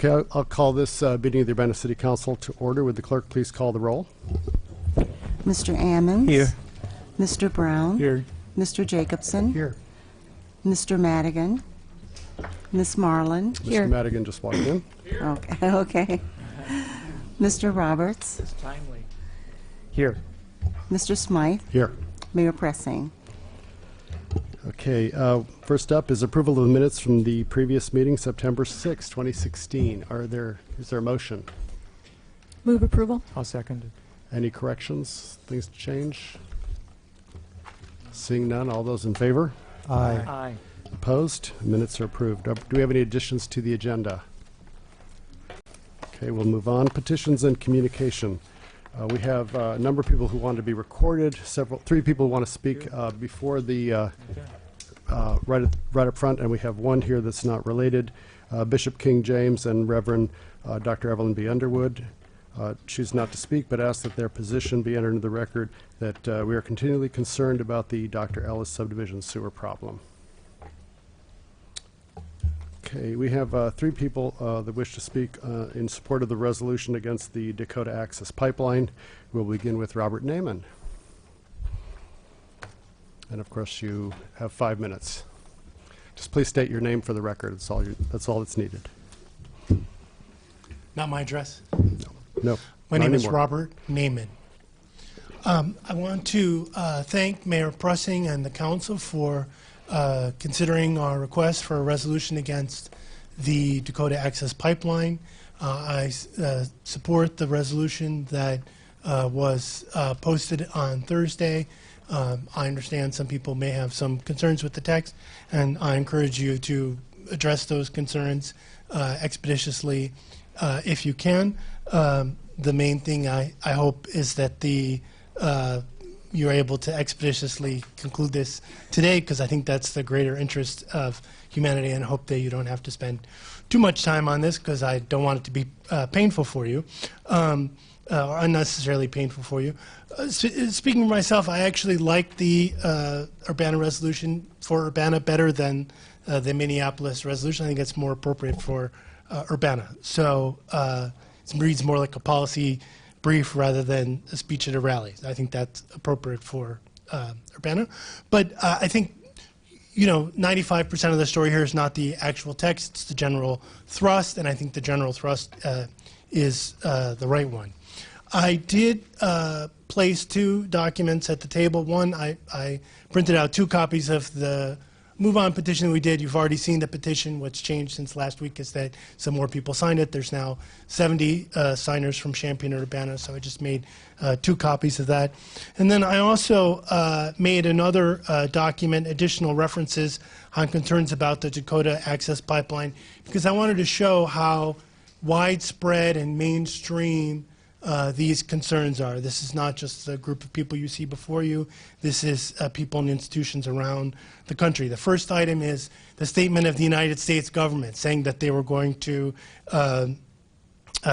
Okay, I'll call this meeting of the Urbana City Council to order. Would the clerk please call the roll? Mr. Ammons? Here. Mr. Brown? Here. Mr. Jacobson? Here. Mr. Madigan? Miss Marlin? Mr. Madigan just walked in. Okay, okay. Mr. Roberts? It's timely. Here. Mr. Smythe? Here. Mayor Pressing? Okay, first up is approval of the minutes from the previous meeting, September 6, 2016. Is there a motion? Move approval. I'll second it. Any corrections, things to change? Seeing none, all those in favor? Aye. Aye. Opposed? Minutes are approved. Do we have any additions to the agenda? Okay, we'll move on. Petitions and communication. We have a number of people who want to be recorded. Three people want to speak before the right up front, and we have one here that's not related. Bishop King James and Reverend Dr. Evelyn B. Underwood choose not to speak, but ask that their position be entered into the record that we are continually concerned about the Dr. Ellis subdivision sewer problem. Okay, we have three people that wish to speak in support of the resolution against the Dakota Access Pipeline. We'll begin with Robert Naiman. And of course, you have 5 minutes. Just please state your name for the record. That's all that's needed. Not my address? No. My name is Robert Naiman. I want to thank Mayor Pressing and the council for considering our request for a resolution against the Dakota Access Pipeline. I support the resolution that was posted on Thursday. I understand some people may have some concerns with the text, and I encourage you to address those concerns expeditiously if you can. The main thing I hope is that you're able to expeditiously conclude this today, because I think that's the greater interest of humanity, and hope that you don't have to spend too much time on this, because I don't want it to be painful for you, or unnecessarily painful for you. Speaking for myself, I actually like the Urbana resolution for Urbana better than the Minneapolis resolution. I think it's more appropriate for Urbana. So it reads more like a policy brief rather than a speech at a rally. I think that's appropriate for Urbana. But I think, 95% of the story here is not the actual text, it's the general thrust, and I think the general thrust is the right one. I did place two documents at the table. One, I printed out 2 copies of the move-on petition we did. You've already seen the petition. What's changed since last week is that some more people signed it. There's now 70 signers from Champaign and Urbana, so I just made 2 copies of that. And then I also made another document, additional references on concerns about the Dakota Access Pipeline, because I wanted to show how widespread and mainstream these concerns are. This is not just a group of people you see before you. This is people and institutions around the country. The first item is the statement of the United States government saying that they were going to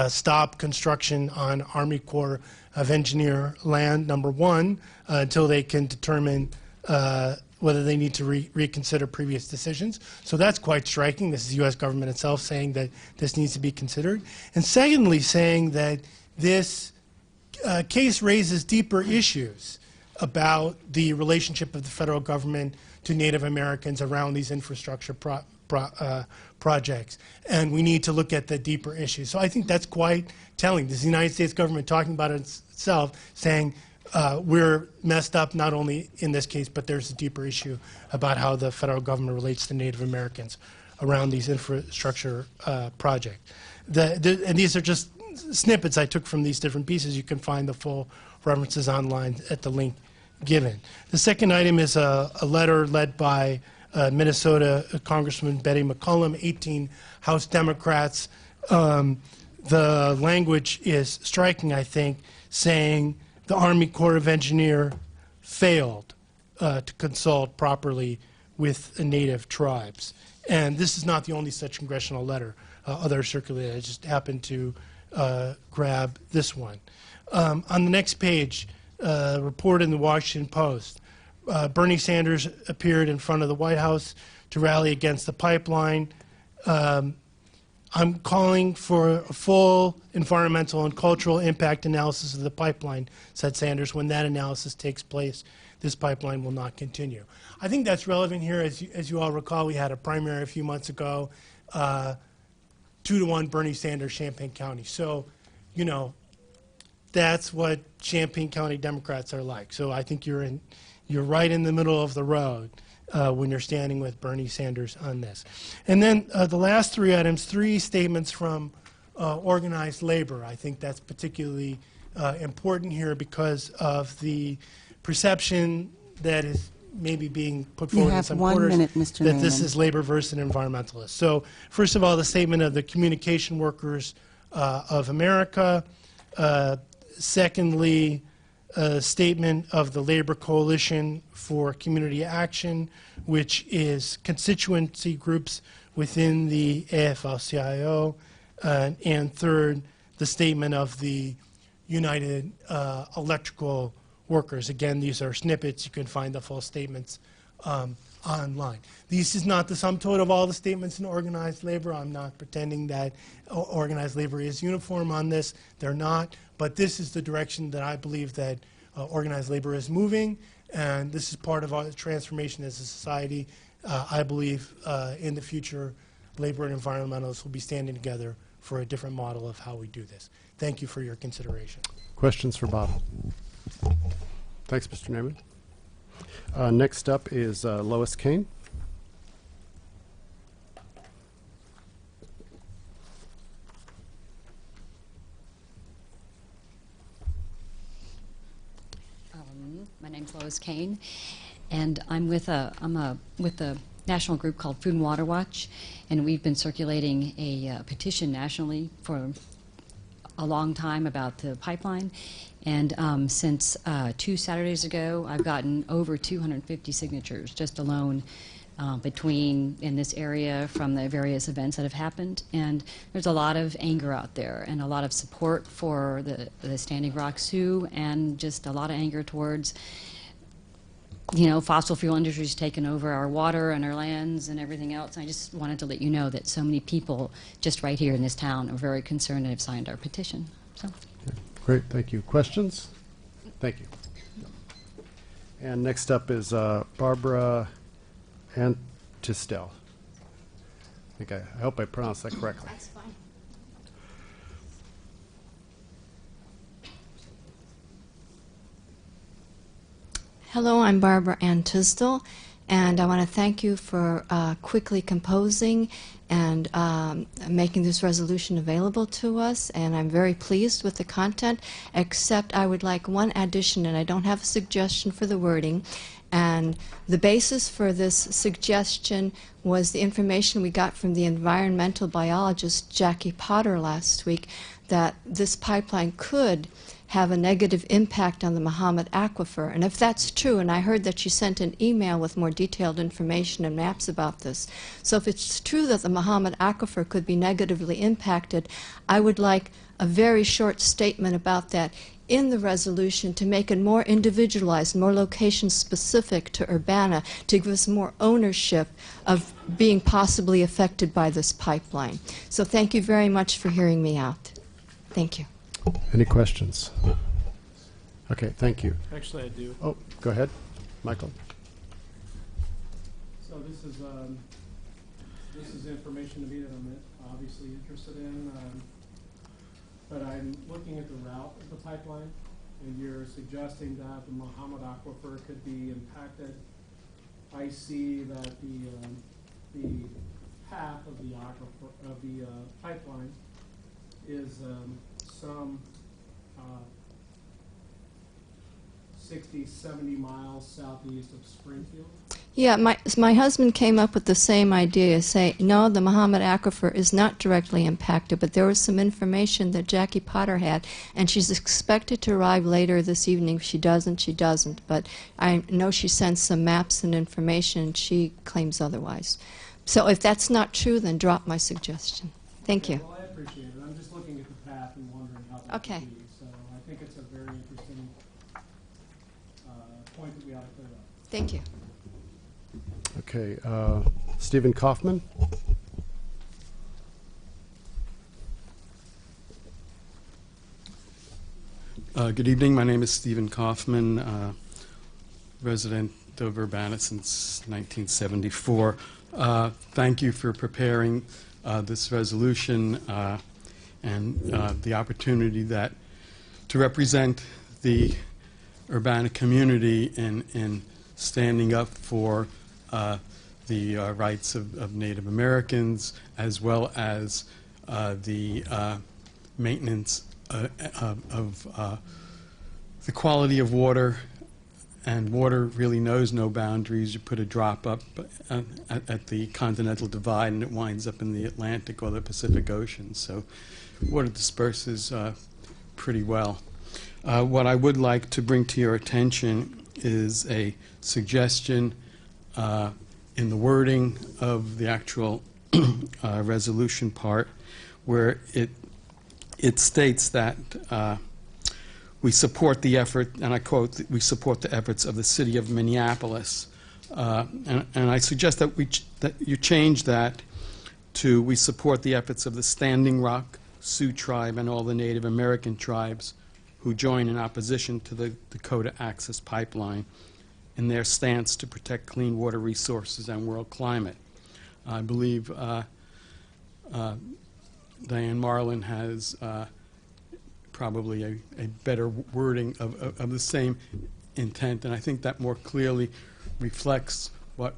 stop construction on Army Corps of Engineer land, number 1, until they can determine whether they need to reconsider previous decisions. So that's quite striking. This is the U.S. government itself saying that this needs to be considered. And secondly, saying that this case raises deeper issues about the relationship of the federal government to Native Americans around these infrastructure projects. And we need to look at the deeper issues. So I think that's quite telling. This is the United States government talking about it itself, saying we're messed up not only in this case, but there's a deeper issue about how the federal government relates to Native Americans around these infrastructure projects. And these are just snippets I took from these different pieces. You can find the full references online at the link given. The second item is a letter led by Minnesota Congresswoman Betty McCollum, 18 House Democrats. The language is striking, I think, saying the Army Corps of Engineers failed to consult properly with the Native tribes. And this is not the only such congressional letter. Others circulated. I just happened to grab this one. On the next page, report in the Washington Post. Bernie Sanders appeared in front of the White House to rally against the pipeline. I'm calling for a full environmental and cultural impact analysis of the pipeline, said Sanders. When that analysis takes place, this pipeline will not continue. I think that's relevant here. As you all recall, we had a primary a few months ago, 2-1 Bernie Sanders, Champaign County. So, you know, that's what Champaign County Democrats are like. So I think you're right in the middle of the road when you're standing with Bernie Sanders on this. And then the last three items, three statements from organized labor. I think that's particularly important here because of the perception that is maybe being put You forward in have some 1 quarters minute, Mr. that this Naaman. is labor versus environmentalists. So first of all, the statement of the Communication Workers of America. Secondly, a statement of the Labor Coalition for Community Action, which is constituency groups within the AFL-CIO. And third, the statement of the United Electrical Workers. Again, these are snippets. You can find the full statements online. This is not the sum total of all the statements in organized labor. I'm not pretending that organized labor is uniform on this. They're not. But this is the direction that I believe that organized labor is moving, and this is part of our transformation as a society. I believe in the future, labor and environmentalists will be standing together for a different model of how we do this. Thank you for your consideration. Questions for Bob? Thanks, Mr. Naaman. Next up is Lois Kane. My name's Lois Kane, and I'm with a national group called Food and Water Watch, and we've been circulating a petition nationally for a long time about the pipeline. And since 2 Saturdays ago, I've gotten over 250 signatures just alone in this area from the various events that have happened. And there's a lot of anger out there and a lot of support for the Standing Rock Sioux, and just a lot of anger towards, you know, fossil fuel industries taking over our water and our lands and everything else. I just wanted to let you know that so many people just right here in this town are very concerned and have signed our petition. So. Great, thank you. Questions? Thank you. And next up is Barbara Antistel. I hope I pronounced that correctly. That's fine. Hello, I'm Barbara Ann Tisdall, and I want to thank you for quickly composing and making this resolution available to us, and I'm very pleased with the content, except I would like one addition, and I don't have a suggestion for the wording. And the basis for this suggestion was the information we got from the environmental biologist Jackie Potter last week, that this pipeline could have a negative impact on the Muhammad Aquifer. And if that's true, and I heard that you sent an email with more detailed information and maps about this, so if it's true that the Muhammad Aquifer could be negatively impacted, I would like a very short statement about that in the resolution to make it more individualized, more location-specific to Urbana, to give us more ownership of being possibly affected by this pipeline. So thank you very much for hearing me out. Thank you. Any questions? Okay, thank you. Actually, I do. Oh, go ahead, Michael. So this is information to me that I'm obviously interested in, but I'm looking at the route of the pipeline, and you're suggesting that the Muhammad Aquifer could be impacted. I see that the path of the aquifer, of the pipeline is some 60, 70 miles southeast of Springfield. Yeah, my husband came up with the same idea, say, no, the Muhammad Aquifer is not directly impacted, but there was some information that Jackie Potter had, and she's expected to arrive later this evening. If she doesn't, she doesn't. But I know she sent some maps and information, and she claims otherwise. So if that's not true, then drop my suggestion. Thank you. Well, I appreciate it. I'm just looking at the path and wondering how that Okay. would be. So I think it's a very interesting point that we ought to clear up. Thank you. Okay, Stephen Kaufman. Good evening. My name is Stephen Kaufman, resident of Urbana since 1974. Thank you for preparing this resolution and the opportunity to represent the Urbana community in standing up for the rights of Native Americans, as well as the maintenance of the quality of water. And water really knows no boundaries. You put a drop up at the continental divide and it winds up in the Atlantic or the Pacific Ocean. So water disperses pretty well. What I would like to bring to your attention is a suggestion in the wording of the actual resolution part, where it states that we support the effort, and I quote, we support the efforts of the city of Minneapolis. And I suggest that that you change that to we support the efforts of the Standing Rock Sioux tribe and all the Native American tribes who join in opposition to the Dakota Access Pipeline in their stance to protect clean water resources and world climate. I believe Diane Marlin has probably a better wording of the same intent, and I think that more clearly reflects what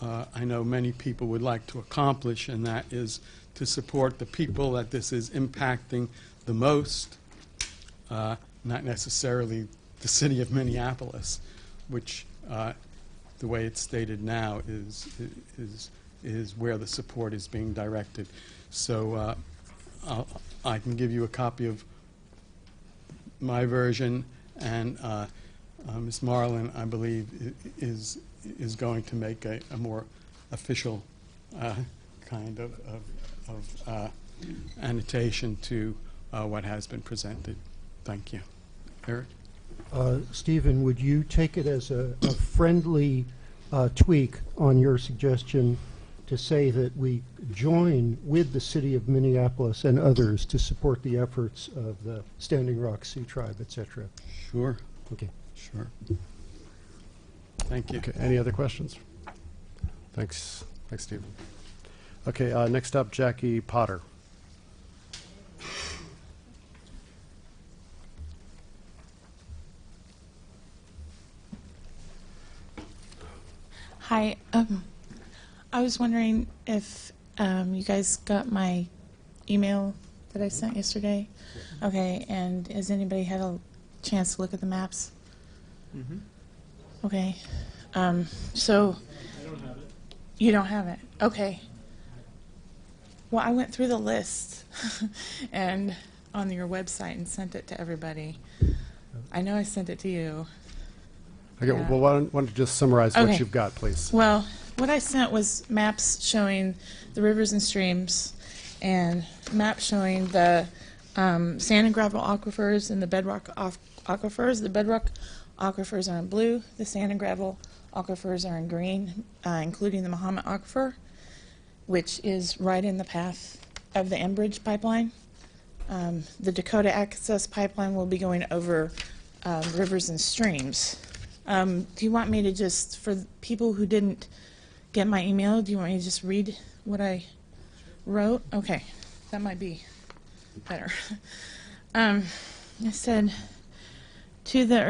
I know many people would like to accomplish, and that is to support the people that this is impacting the most, not necessarily the city of Minneapolis, which the way it's stated now is where the support is being directed. So I can give you a copy of my version, and Ms. Marlin, I believe, is going to make a more official kind of annotation to what has been presented. Thank you. Eric? Stephen, would you take it as a friendly tweak on your suggestion to say that we join with the city of Minneapolis and others to support the efforts of the Standing Rock Sioux tribe, etc.? Sure. Okay. Sure. Thank you. Okay, any other questions? Thanks. Thanks, Stephen. Okay, next up, Jackie Potter. Hi. I was wondering if you guys got my email that I sent yesterday. Okay, and has anybody had a chance to look at the maps? Mm-hmm. Okay. So I don't have it. you don't have it. Okay. Well, I went through the list and on your website and sent it to everybody. I know I sent it to you. Okay, Yeah. well, why don't you just summarize what Okay. you've got, please? Well, what I sent was maps showing the rivers and streams and maps showing the sand and gravel aquifers and the bedrock aquifers. The bedrock aquifers are in blue. The sand and gravel aquifers are in green, including the Mahomet Aquifer, which is right in the path of the Enbridge pipeline. The Dakota Access Pipeline will be going over rivers and streams. Do you want me to just, for people who didn't get my email, do you want me to just read what I wrote? Okay, that might be better. I said, to the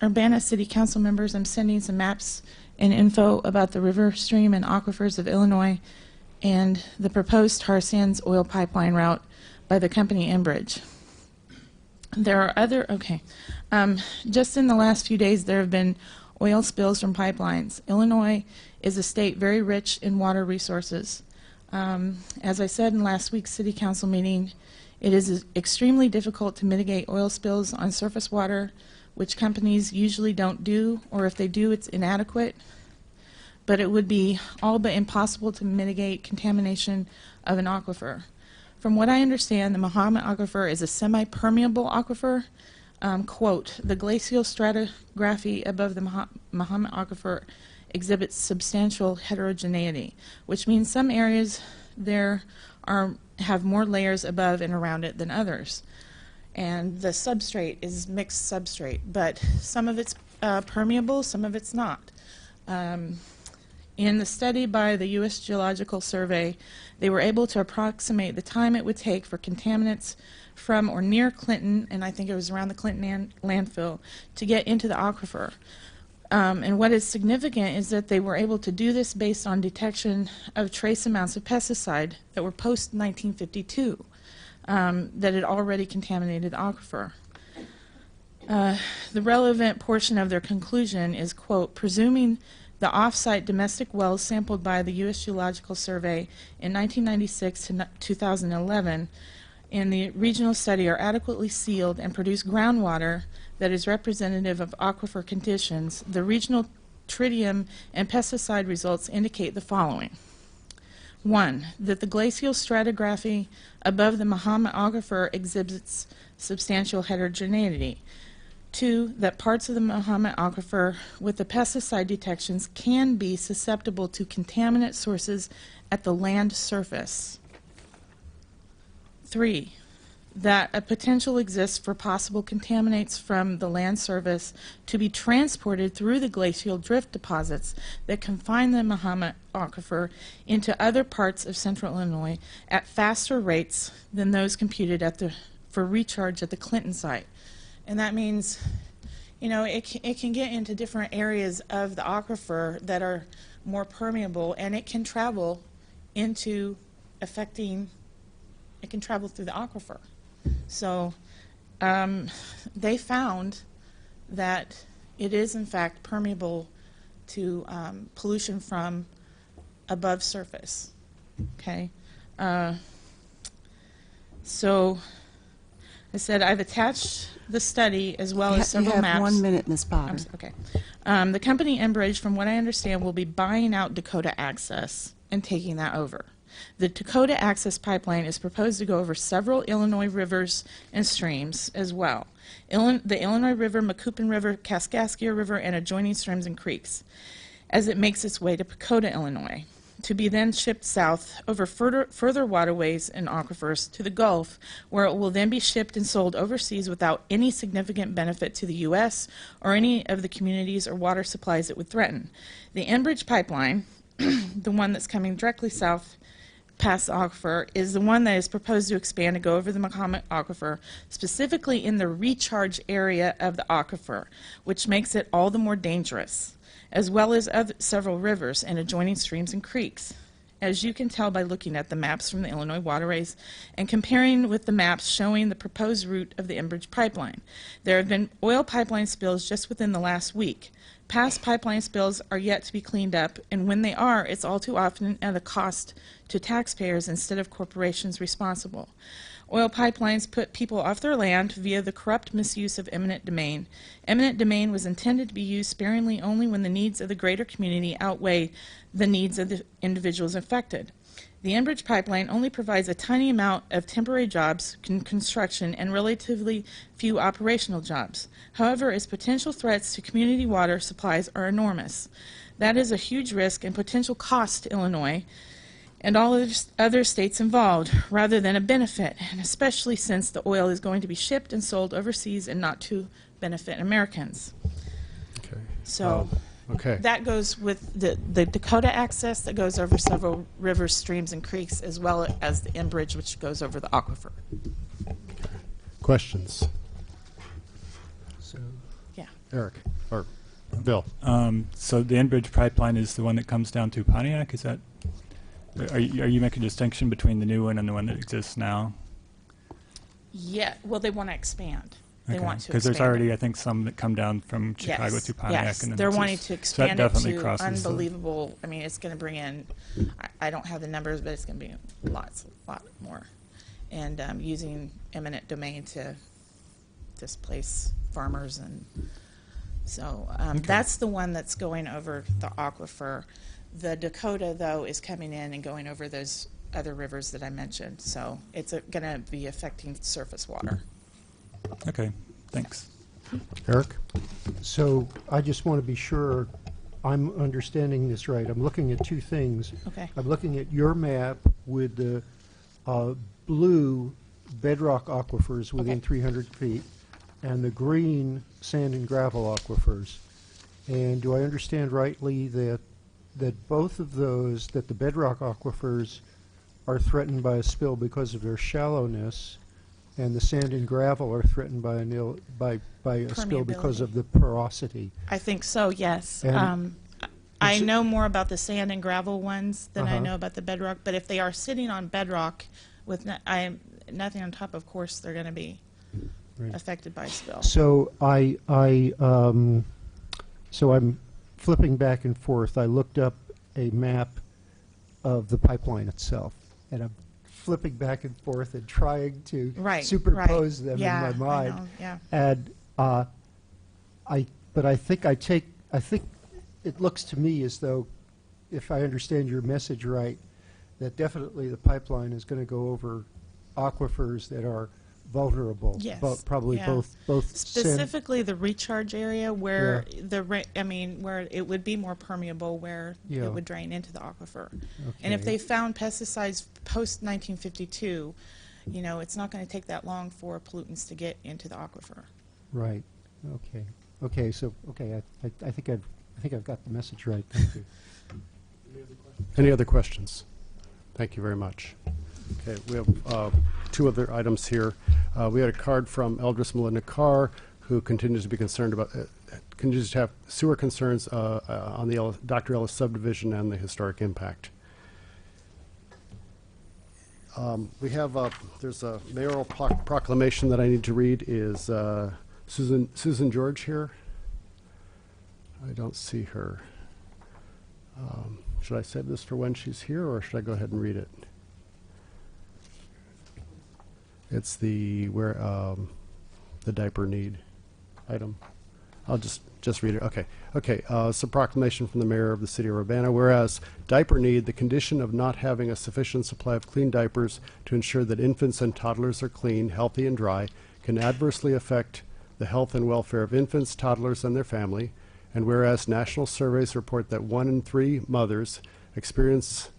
Urbana City Council members, I'm sending some maps and info about the river, stream, and aquifers of Illinois and the proposed tar sands oil pipeline route by the company Enbridge. There are other, just in the last few days there have been oil spills from pipelines. Illinois is a state very rich in water resources. As I said in last week's City Council meeting, it is extremely difficult to mitigate oil spills on surface water, which companies usually don't do, or if they do, it's inadequate. But it would be all but impossible to mitigate contamination of an aquifer. From what I understand, the Mahomet Aquifer is a semi-permeable aquifer. Quote, the glacial stratigraphy above the Mahomet Aquifer exhibits substantial heterogeneity, which means some areas there have more layers above and around it than others. and the substrate is mixed substrate, but some of it's permeable, some of it's not. In the study by the U.S. Geological Survey, they were able to approximate the time it would take for contaminants from or near Clinton, and I think it was around the Clinton landfill, to get into the aquifer. And what is significant is that they were able to do this based on detection of trace amounts of pesticide that were post-1952 that had already contaminated the aquifer. The relevant portion of their conclusion is, quote, presuming the off-site domestic wells sampled by the U.S. Geological Survey in 1996 to 2011 in the regional study are adequately sealed and produce groundwater that is representative of aquifer conditions, the regional tritium and pesticide results indicate the following. 1. That the glacial stratigraphy above the Mahomet Aquifer exhibits substantial heterogeneity. 2. That parts of the Mahomet Aquifer with the pesticide detections can be susceptible to contaminant sources at the land surface. 3. That a potential exists for possible contaminants from the land surface to be transported through the glacial drift deposits that confine the Mahomet Aquifer into other parts of central Illinois at faster rates than those computed for recharge at the Clinton site. And that means, you know, it can get into different areas of the aquifer that are more permeable, and it can travel into affecting, it can travel through the aquifer. So they found that it is in fact permeable to pollution from above surface. Okay, so I said I've attached the study as well as several You have maps. 1 minute, Ms. Potter. Okay. The company Enbridge, from what I understand, will be buying out Dakota Access and taking that over. The Dakota Access Pipeline is proposed to go over several Illinois rivers and streams as well. The Illinois River, Macoupin River, Kaskaskia River, and adjoining streams and creeks, as it makes its way to Pacoda, Illinois, to be then shipped south over further waterways and aquifers to the Gulf, where it will then be shipped and sold overseas without any significant benefit to the U.S. or any of the communities or water supplies it would threaten. The Enbridge Pipeline, the one that's coming directly south past the aquifer, is the one that is proposed to expand to go over the Mahomet Aquifer, specifically in the recharge area of the aquifer, which makes it all the more dangerous, as well as several rivers and adjoining streams and creeks. As you can tell by looking at the maps from the Illinois waterways and comparing with the maps showing the proposed route of the Enbridge pipeline, there have been oil pipeline spills just within the last week. Past pipeline spills are yet to be cleaned up, and when they are, it's all too often at a cost to taxpayers instead of corporations responsible. Oil pipelines put people off their land via the corrupt misuse of eminent domain. Eminent domain was intended to be used sparingly only when the needs of the greater community outweigh the needs of the individuals affected. The Enbridge pipeline only provides a tiny amount of temporary jobs, construction, and relatively few operational jobs. However, its potential threats to community water supplies are enormous. That is a huge risk and potential cost to Illinois and all other states involved, rather than a benefit, and especially since the oil is going to be shipped and sold overseas and not to benefit Americans. Okay. So Okay. that goes with the Dakota Access that goes over several rivers, streams, and creeks, as well as the Enbridge, which goes over the aquifer. Questions? So, Yeah. Eric, or Bill? So the Enbridge pipeline is the one that comes down to Pontiac. Is that? Are you making a distinction between the new one and the one that exists now? Yeah. Well, they want to expand. They want to because there's expand already, it. I think, some that come down from Chicago Yes, to Pontiac. yes. And then They're it's wanting just- to so that expand it definitely to crosses the- unbelievable. I mean, it's going to bring in. I don't have the numbers, but it's going to be a lot more, and using eminent domain to displace farmers, and so that's the one that's going over the aquifer. The Dakota, though, is coming in and going over those other rivers that I mentioned. So it's going to be affecting surface water. Okay, thanks. Eric? so I just want to be sure I'm understanding this right. I'm looking at two things. Okay. I'm looking at your map with the blue bedrock aquifers within Okay. 300 feet, and the green sand and gravel aquifers. And do I understand rightly that both of those, that the bedrock aquifers are threatened by a spill because of their shallowness, and the sand and gravel are threatened by a spill because Permeability. of the porosity? I think so, yes. And I it's- know more about the sand and gravel ones than I Uh-huh. know about the bedrock, but if they are sitting on bedrock with nothing on top, of course, they're going to be Right. affected by spill. So so I'm flipping back and forth. I looked up a map of the pipeline itself, and I'm flipping back and forth and trying to Right, superpose right. them Yeah, in my I mind. know, yeah. And but I think it looks to me as though, if I understand your message right, that definitely the pipeline is going to go over aquifers that are vulnerable. Yes, Probably yeah. both sand. Specifically, the recharge area where where it would be more permeable, where Yeah. it would drain into the aquifer. And if Okay. they found pesticides post 1952, it's not going to take that long for pollutants to get into the aquifer. Right. Okay. Okay. So I think I've got the message right. Thank you. Any other questions? Thank you very much. Okay, we have two other items here. We had a card from Eldris Melinda Carr, who continues to be concerned about, continues to have sewer concerns on the Dr. Ellis subdivision and the historic impact. We have, there's a mayoral proclamation that I need to read. Is Susan George here? I don't see her. Should I save this for when she's here, or should I go ahead and read it? It's the diaper need item. I'll just read it. Okay. Okay. It's a proclamation from the mayor of the city of Urbana. Whereas diaper need, the condition of not having a sufficient supply of clean diapers to ensure that infants and toddlers are clean, healthy, and dry, can adversely affect the health and welfare of infants, toddlers, and their family. And whereas national surveys report that 1 in 3 mothers experiencing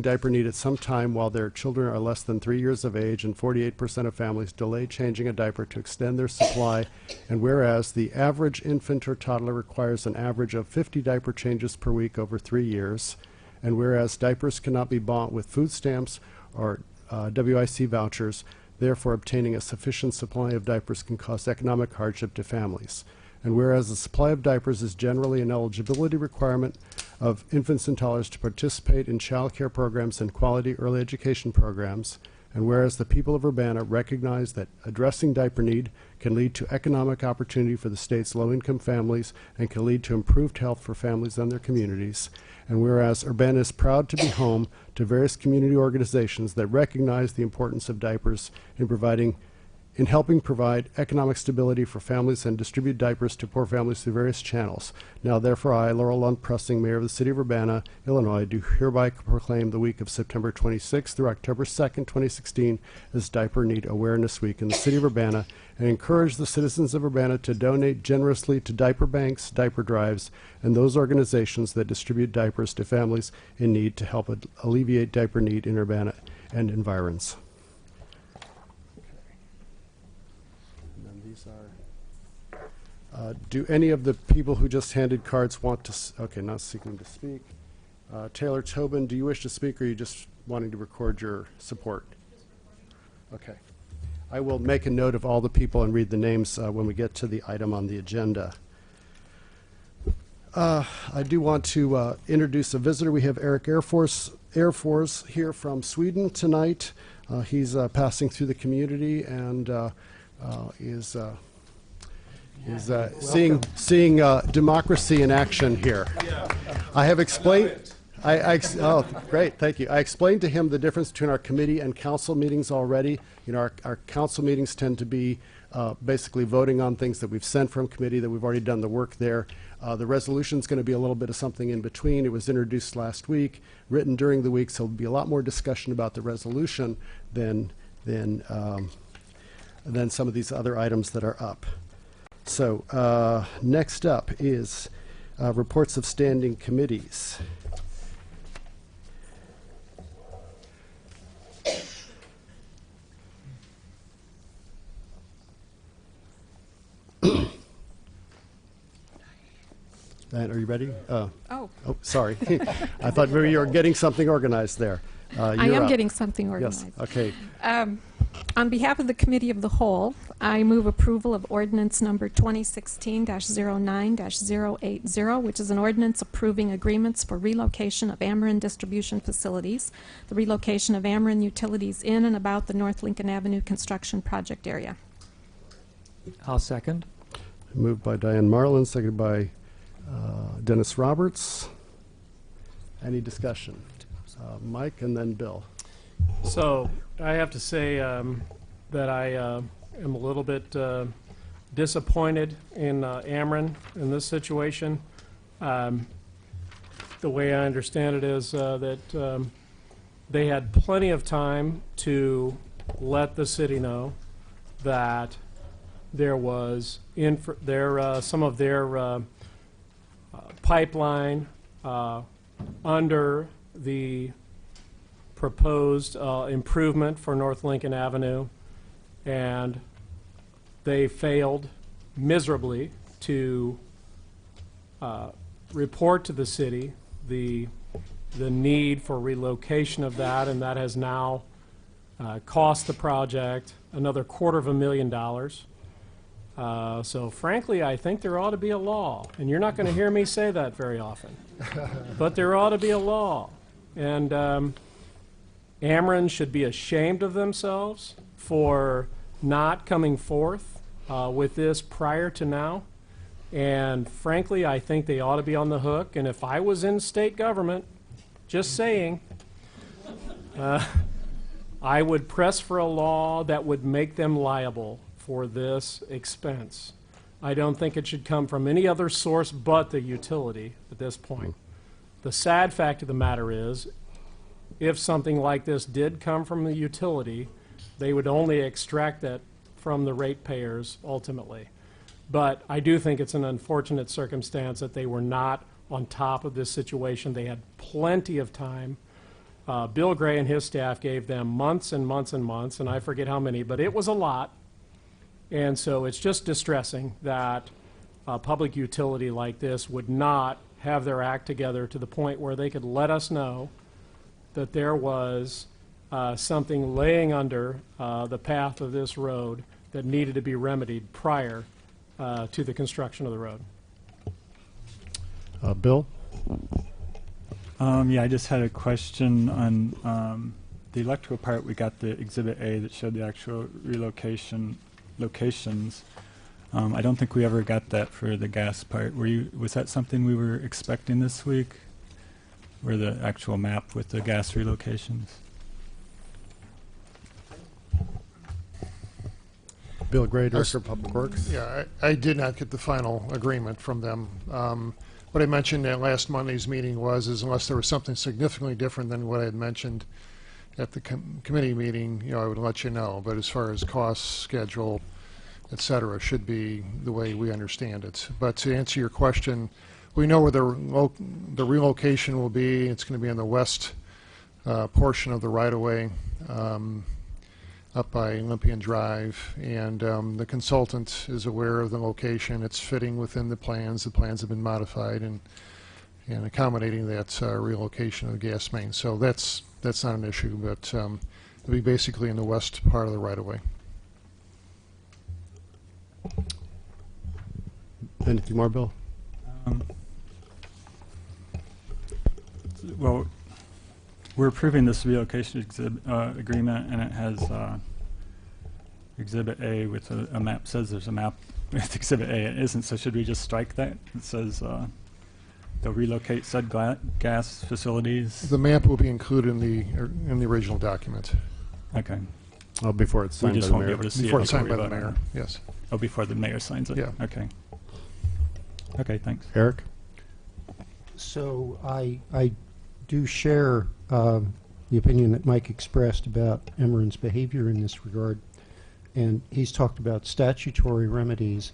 diaper need at some time while their children are less than 3 years of age, and 48% of families delay changing a diaper to extend their supply. And whereas the average infant or toddler requires an average of 50 diaper changes per week over 3 years. And whereas diapers cannot be bought with food stamps or WIC vouchers, therefore obtaining a sufficient supply of diapers can cause economic hardship to families. And whereas the supply of diapers is generally an eligibility requirement of infants and toddlers to participate in child care programs and quality early education programs, and whereas the people of Urbana recognize that addressing diaper need can lead to economic opportunity for the state's low-income families and can lead to improved health for families and their communities, and whereas Urbana is proud to be home to various community organizations that recognize the importance of diapers in helping provide economic stability for families and distribute diapers to poor families through various channels. Now, therefore, I, Laurel Lund Pressing, Mayor of the City of Urbana, Illinois, do hereby proclaim the week of September 26th through October 2nd, 2016 as Diaper Need Awareness Week in the City of Urbana, and encourage the citizens of Urbana to donate generously to diaper banks, diaper drives, and those organizations that distribute diapers to families in need to help alleviate diaper need in Urbana and environs. Do any of the people who just handed cards want to, okay, not seeking to speak. Taylor Tobin, do you wish to speak, or are you just wanting to record your support? Okay. I will make a note of all the people and read the names when we get to the item on the agenda. I do want to introduce a visitor. We have Eric Air Force here from Sweden tonight. He's passing through the community and is seeing democracy in action here. I have explained. Oh, great, thank you. I explained to him the difference between our committee and council meetings already. You know, our council meetings tend to be basically voting on things that we've sent from committee, that we've already done the work there. The resolution is going to be a little bit of something in between. It was introduced last week, written during the week, so there'll be a lot more discussion about the resolution than some of these other items that are up. So next up is reports of standing committees. Diane, are you ready? Oh, Oh, sorry. I thought maybe you were getting something organized there. I am getting something organized. Yes, okay. On behalf of the Committee of the Whole, I move approval of ordinance number 2016-09-080, which is an ordinance approving agreements for relocation of Ameren distribution facilities, the relocation of Ameren utilities in and about the North Lincoln Avenue construction project area. I'll second. Moved by Diane Marlin, seconded by Dennis Roberts. Any discussion? Mike and then Bill. So I have to say that I am a little bit disappointed in Ameren in this situation. The way I understand it is that they had plenty of time to let the city know that there was some of their pipeline under the proposed improvement for North Lincoln Avenue, and they failed miserably to report to the city the need for relocation of that, and that has now cost the project another $250,000. So frankly, I think there ought to be a law, and you're not going to hear me say that very often, but there ought to be a law. And Ameren should be ashamed of themselves for not coming forth with this prior to now. And frankly, I think they ought to be on the hook. And if I was in state government, just saying, I would press for a law that would make them liable for this expense. I don't think it should come from any other source but the utility at this point. The sad fact of the matter is, if something like this did come from the utility, they would only extract that from the ratepayers ultimately. But I do think it's an unfortunate circumstance that they were not on top of this situation. They had plenty of time. Bill Gray and his staff gave them months and months and months, and I forget how many, but it was a lot. And so it's just distressing that a public utility like this would not have their act together to the point where they could let us know that there was something laying under the path of this road that needed to be remedied prior to the construction of the road. Bill? Yeah, I just had a question on the electrical part. We got the Exhibit A that showed the actual relocation locations. I don't think we ever got that for the gas part. Was that something we were expecting this week? Or the actual map with the gas relocations? Bill Gray, Director of Public Works. Yeah, I did not get the final agreement from them. What I mentioned at last Monday's meeting was unless there was something significantly different than what I had mentioned at the committee meeting, I would let you know. But as far as costs, schedule, et cetera, should be the way we understand it. But to answer your question, we know where the relocation will be. It's going to be on the west portion of the right-of-way, up by Olympian Drive, and the consultant is aware of the location. It's fitting within the plans. The plans have been modified and accommodating that relocation of the gas main. So that's not an issue, but it'll be basically in the west part of the right-of-way. Anything more, Bill? Well, we're approving this relocation agreement, and it has Exhibit A with a map. Says there's a map with Exhibit A. It isn't. So should we just strike that? It says they'll relocate said gas facilities. The map will be included in the original document. Okay. Oh, before it's signed We just by the won't be mayor. able to see Before it it's signed by we the vote on mayor. it. Yes. Oh, before the mayor signs it. Yeah. Okay. Okay. Thanks. Eric? So I do share the opinion that Mike expressed about Emeren's behavior in this regard, and he's talked about statutory remedies.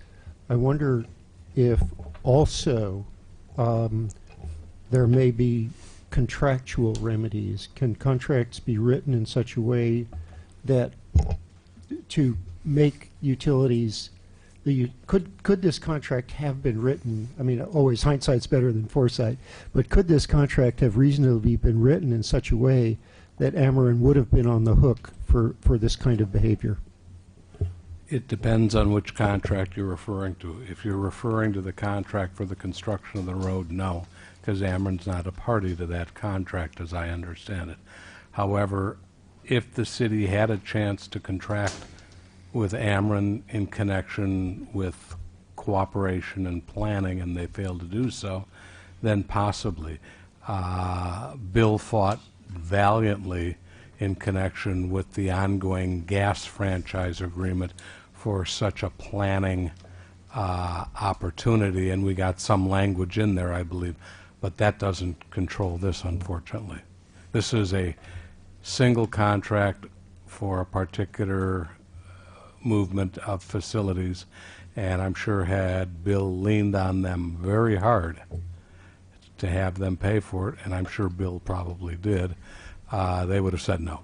I wonder if also there may be contractual remedies. Can contracts be written in such a way that to make utilities could this contract have been written? I mean, always hindsight's better than foresight, but could this contract have reasonably been written in such a way that Ameren would have been on the hook for this kind of behavior? It depends on which contract you're referring to. If you're referring to the contract for the construction of the road, no, because Ameren's not a party to that contract, as I understand it. However, if the city had a chance to contract with Ameren in connection with cooperation and planning, and they failed to do so, then possibly. Bill fought valiantly in connection with the ongoing gas franchise agreement for such a planning opportunity, and we got some language in there, I believe, but that doesn't control this, unfortunately. This is a single contract for a particular movement of facilities, and I'm sure had Bill leaned on them very hard to have them pay for it, and I'm sure Bill probably did, they would have said no.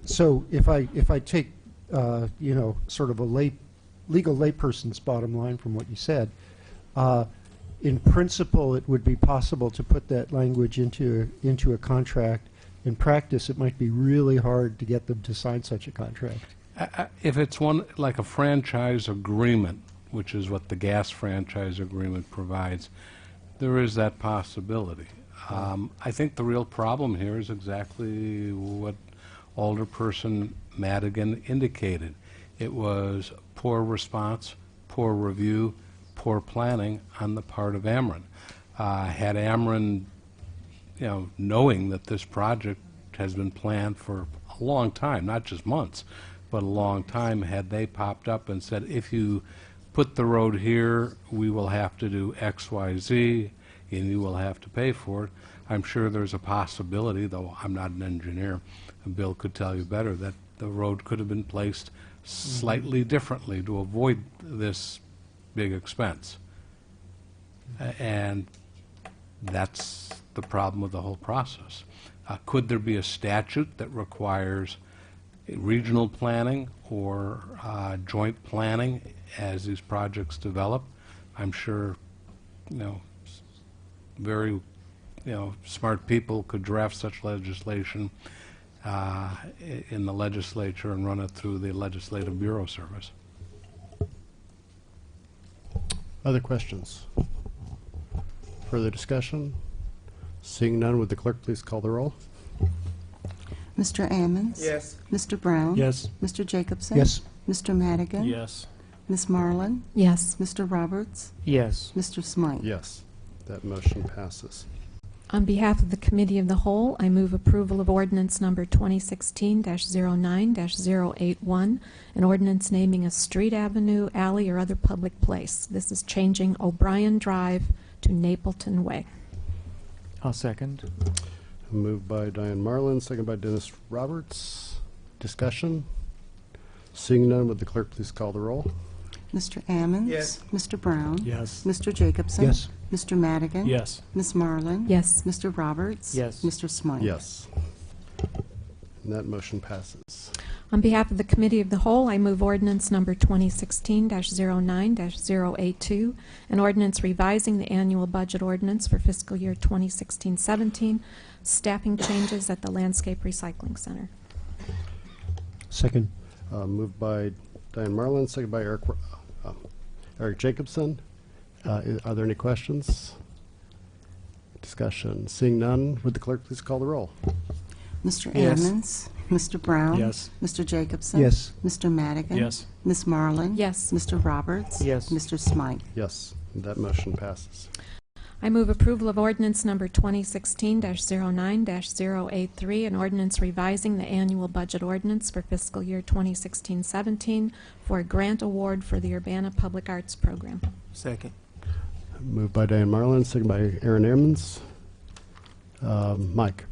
So if I take, sort of a legal layperson's bottom line from what you said, in principle, it would be possible to put that language into a contract. In practice, it might be really hard to get them to sign such a contract. If it's one like a franchise agreement, which is what the gas franchise agreement provides, there is that possibility. I think the real problem here is exactly what Alderperson Madigan indicated. It was poor response, poor review, poor planning on the part of Ameren. Had Ameren, knowing that this project has been planned for a long time, not just months, but a long time, had they popped up and said, if you put the road here, we will have to do X, Y, Z, and you will have to pay for it, I'm sure there's a possibility, though I'm not an engineer, and Bill could tell you better, that the road could have been placed slightly differently to avoid this big expense. And that's the problem with the whole process. Could there be a statute that requires regional planning or joint planning as these projects develop? I'm sure, very, smart people could draft such legislation in the legislature and run it through the Legislative Bureau Service. Other questions? Further discussion? Seeing none, would the clerk please call the roll? Mr. Ammons? Yes. Mr. Brown? Yes. Mr. Jacobson? Yes. Mr. Madigan? Yes. Ms. Marlin? Yes. Mr. Roberts? Yes. Mr. Smythe? Yes, that motion passes. On behalf of the Committee of the Whole, I move approval of ordinance number 2016-09-081, an ordinance naming a street, avenue, alley, or other public place. This is changing O'Brien Drive to Napleton Way. I'll second. Moved by Diane Marlin, second by Dennis Roberts. Discussion? Seeing none, would the clerk please call the roll? Mr. Ammons? Yes. Mr. Brown? Yes. Mr. Jacobson? Yes. Mr. Madigan? Yes. Ms. Marlin? Yes. Mr. Roberts? Yes. Mr. Smythe? Yes. And that motion passes. On behalf of the Committee of the Whole, I move ordinance number 2016-09-082, an ordinance revising the annual budget ordinance for fiscal year 2016-17, staffing changes at the Landscape Recycling Center. Second. Moved by Diane Marlin, second by Eric Jacobson. Are there any questions? Discussion. Seeing none, would the clerk please call the roll? Mr. Yes. Ammons? Mr. Brown? Yes. Mr. Jacobson? Yes. Mr. Madigan? Yes. Ms. Marlin? Yes. Mr. Roberts? Yes. Mr. Smythe? Yes, and that motion passes. I move approval of ordinance number 2016-09-083, an ordinance revising the annual budget ordinance for fiscal year 2016-17 for a grant award for the Urbana Public Arts Program. Second. Moved by Diane Marlin, second by Aaron Ammons. Mike.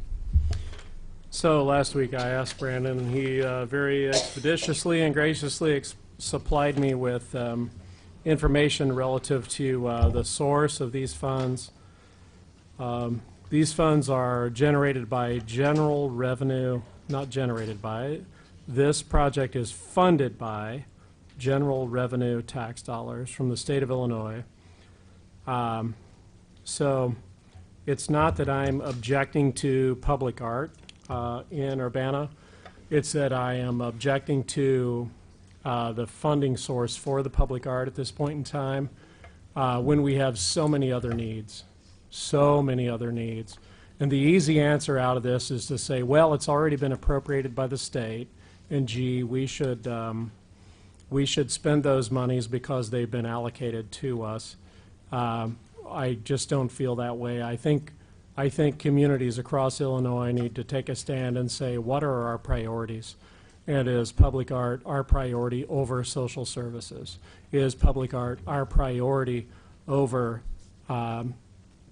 So last week I asked Brandon, and he very expeditiously and graciously supplied me with information relative to the source of these funds. These funds are generated by general revenue, not generated by, this project is funded by general revenue tax dollars from the state of Illinois. So it's not that I'm objecting to public art in Urbana. It's that I am objecting to the funding source for the public art at this point in time when we have so many other needs. So many other needs. And the easy answer out of this is to say, well, it's already been appropriated by the state, and gee, we should spend those monies because they've been allocated to us. I just don't feel that way. I think communities across Illinois need to take a stand and say, what are our priorities? And is public art our priority over social services? Is public art our priority over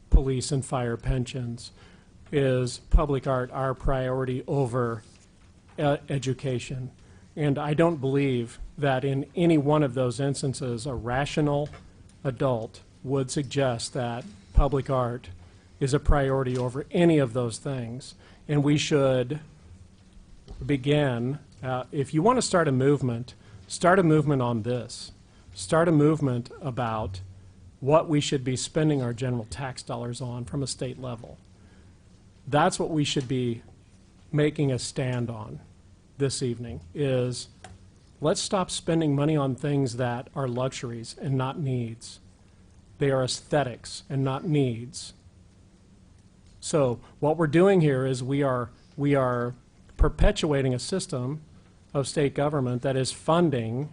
police and fire pensions? Is public art our priority over education? And I don't believe that in any one of those instances a rational adult would suggest that public art is a priority over any of those things. And we should begin, if you want to start a movement on this. Start a movement about what we should be spending our general tax dollars on from a state level. That's what we should be making a stand on this evening, is let's stop spending money on things that are luxuries and not needs. They are aesthetics and not needs. So what we're doing here is we are perpetuating a system of state government that is funding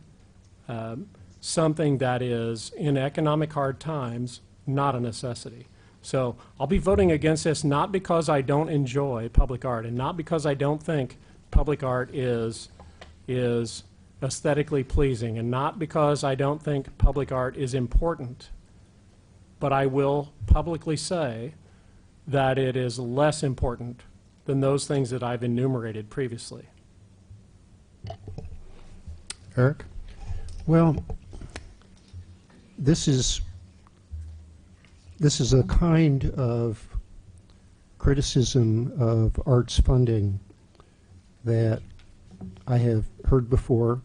something that is, in economic hard times, not a necessity. So I'll be voting against this not because I don't enjoy public art and not because I don't think public art is aesthetically pleasing and not because I don't think public art is important. But I will publicly say that it is less important than those things that I've enumerated previously. Eric? Well, this is a kind of criticism of arts funding that I have heard before,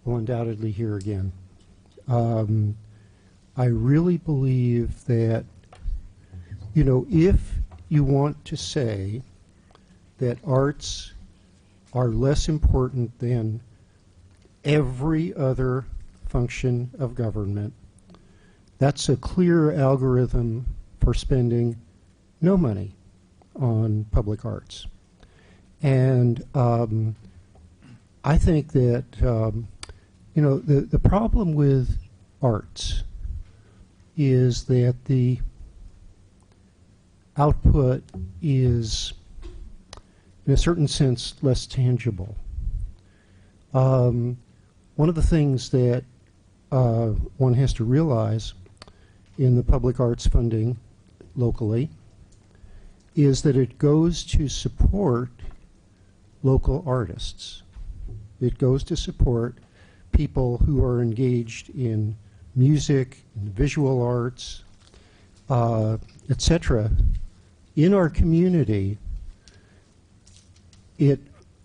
will undoubtedly hear again. I really believe that, you know, if you want to say that arts are less important than every other function of government, that's a clear algorithm for spending no money on public arts. And I think that, you know, the problem with arts is that the output is, in a certain sense, less tangible. One of the things that one has to realize in the public arts funding locally is that it goes to support local artists. It goes to support people who are engaged in music, in visual arts, etc. In our community, it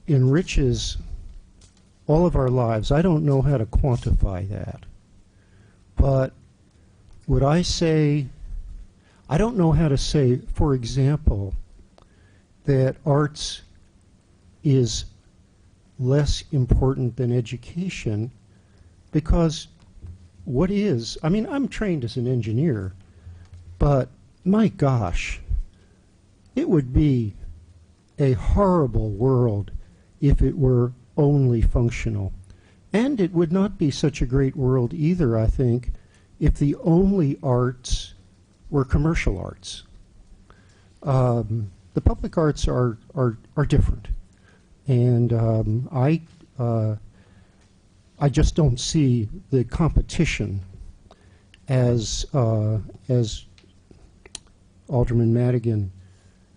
enriches all of our lives. I don't know how to quantify that, but would I say, I don't know how to say, for example, that arts is less important than education, because what is, I mean, I'm trained as an engineer, but my gosh, it would be a horrible world if it were only functional. And it would not be such a great world either, I think, if the only arts were commercial arts. The public arts are different. And I just don't see the competition as Alderman Madigan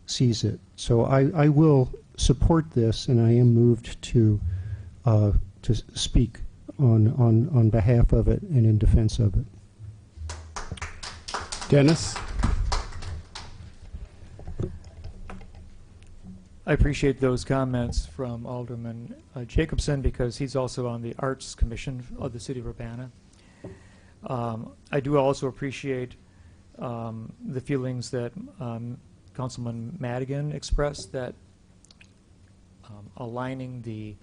sees it. So I will support this, and I am moved to speak on behalf of it and in defense of it. Dennis? I appreciate those comments from Alderman Jacobson, because he's also on the Arts Commission of the City of Urbana. I do also appreciate the feelings that Councilman Madigan expressed, that aligning the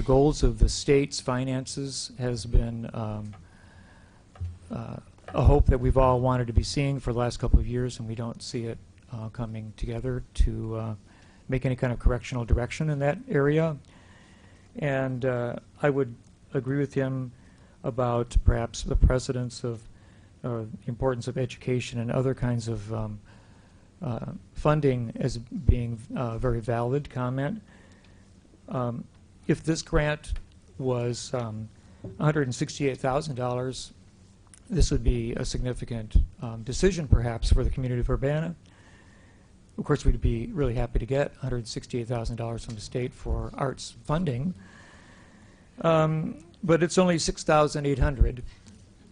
goals of the state's finances has been a hope that we've all wanted to be seeing for the last couple of years, and we don't see it coming together to make any kind of correctional direction in that area. And I would agree with him about perhaps the precedence of the importance of education and other kinds of funding as being a very valid comment. If this grant was $168,000, this would be a significant decision perhaps for the community of Urbana. Of course, we'd be really happy to get $168,000 from the state for arts funding, but it's only $6,800,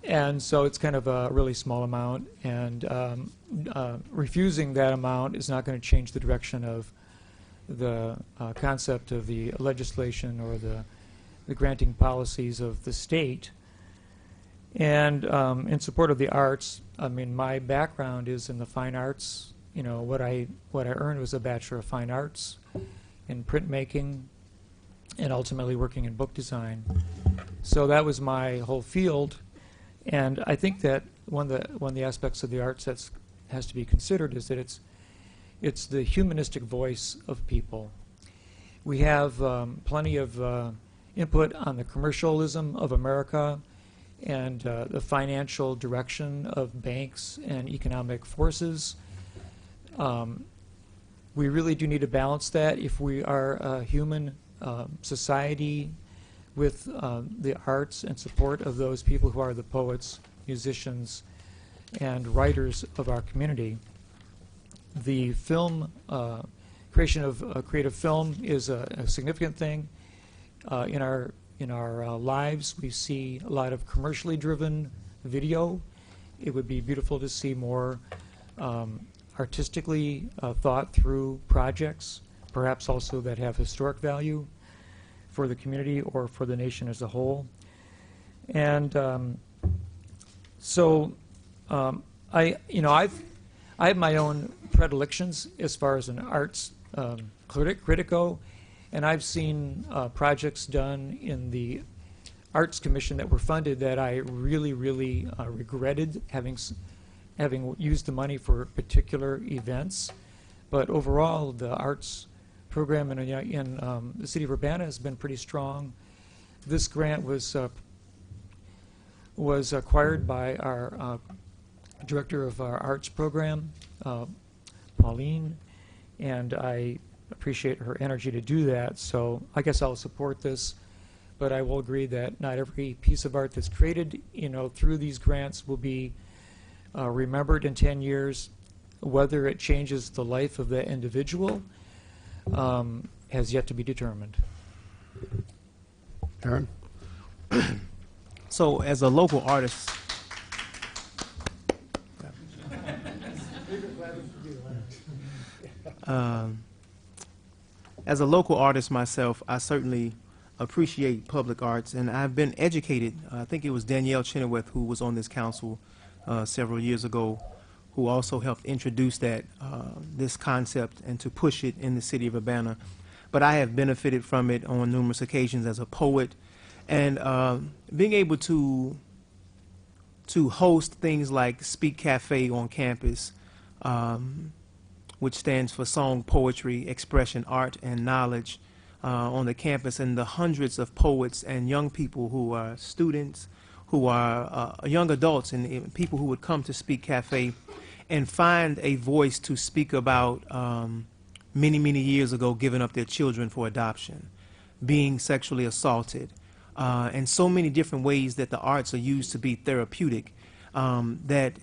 and so it's kind of a really small amount, and refusing that amount is not going to change the direction of the concept of the legislation or the granting policies of the state. And in support of the arts, I mean, my background is in the fine arts. You know, what I earned was a Bachelor of Fine Arts in printmaking, and ultimately working in book design. So that was my whole field, and I think that one of the aspects of the arts that has to be considered is that it's the humanistic voice of people. We have plenty of input on the commercialism of America and the financial direction of banks and economic forces. We really do need to balance that if we are a human society with the arts and support of those people who are the poets, musicians, and writers of our community. The film, creation of creative film is a significant thing. In our lives, we see a lot of commercially driven video. It would be beautiful to see more artistically thought through projects, perhaps also that have historic value for the community or for the nation as a whole. And I have my own predilections as far as an arts critic go, and I've seen projects done in the Arts Commission that were funded that I really, really regretted having used the money for particular events. But overall, the arts program in the city of Urbana has been pretty strong. This grant was acquired by our director of our arts program, Pauline, and I appreciate her energy to do that. So I guess I'll support this, but I will agree that not every piece of art that's created, through these grants will be remembered in 10 years. Whether it changes the life of the individual has yet to be determined. Aaron? So as a local artist, myself, I certainly appreciate public arts, and I've been educated. I think it was Danielle Chenoweth who was on this council several years ago, who also helped introduce this concept and to push it in the city of Urbana. But I have benefited from it on numerous occasions as a poet, and being able to host things like Speak Cafe on campus, which stands for Song, Poetry, Expression, Art, and Knowledge on the campus, and the hundreds of poets and young people who are students, who are young adults, and people who would come to Speak Cafe and find a voice to speak about many, many years ago giving up their children for adoption, being sexually assaulted, and so many different ways that the arts are used to be therapeutic, that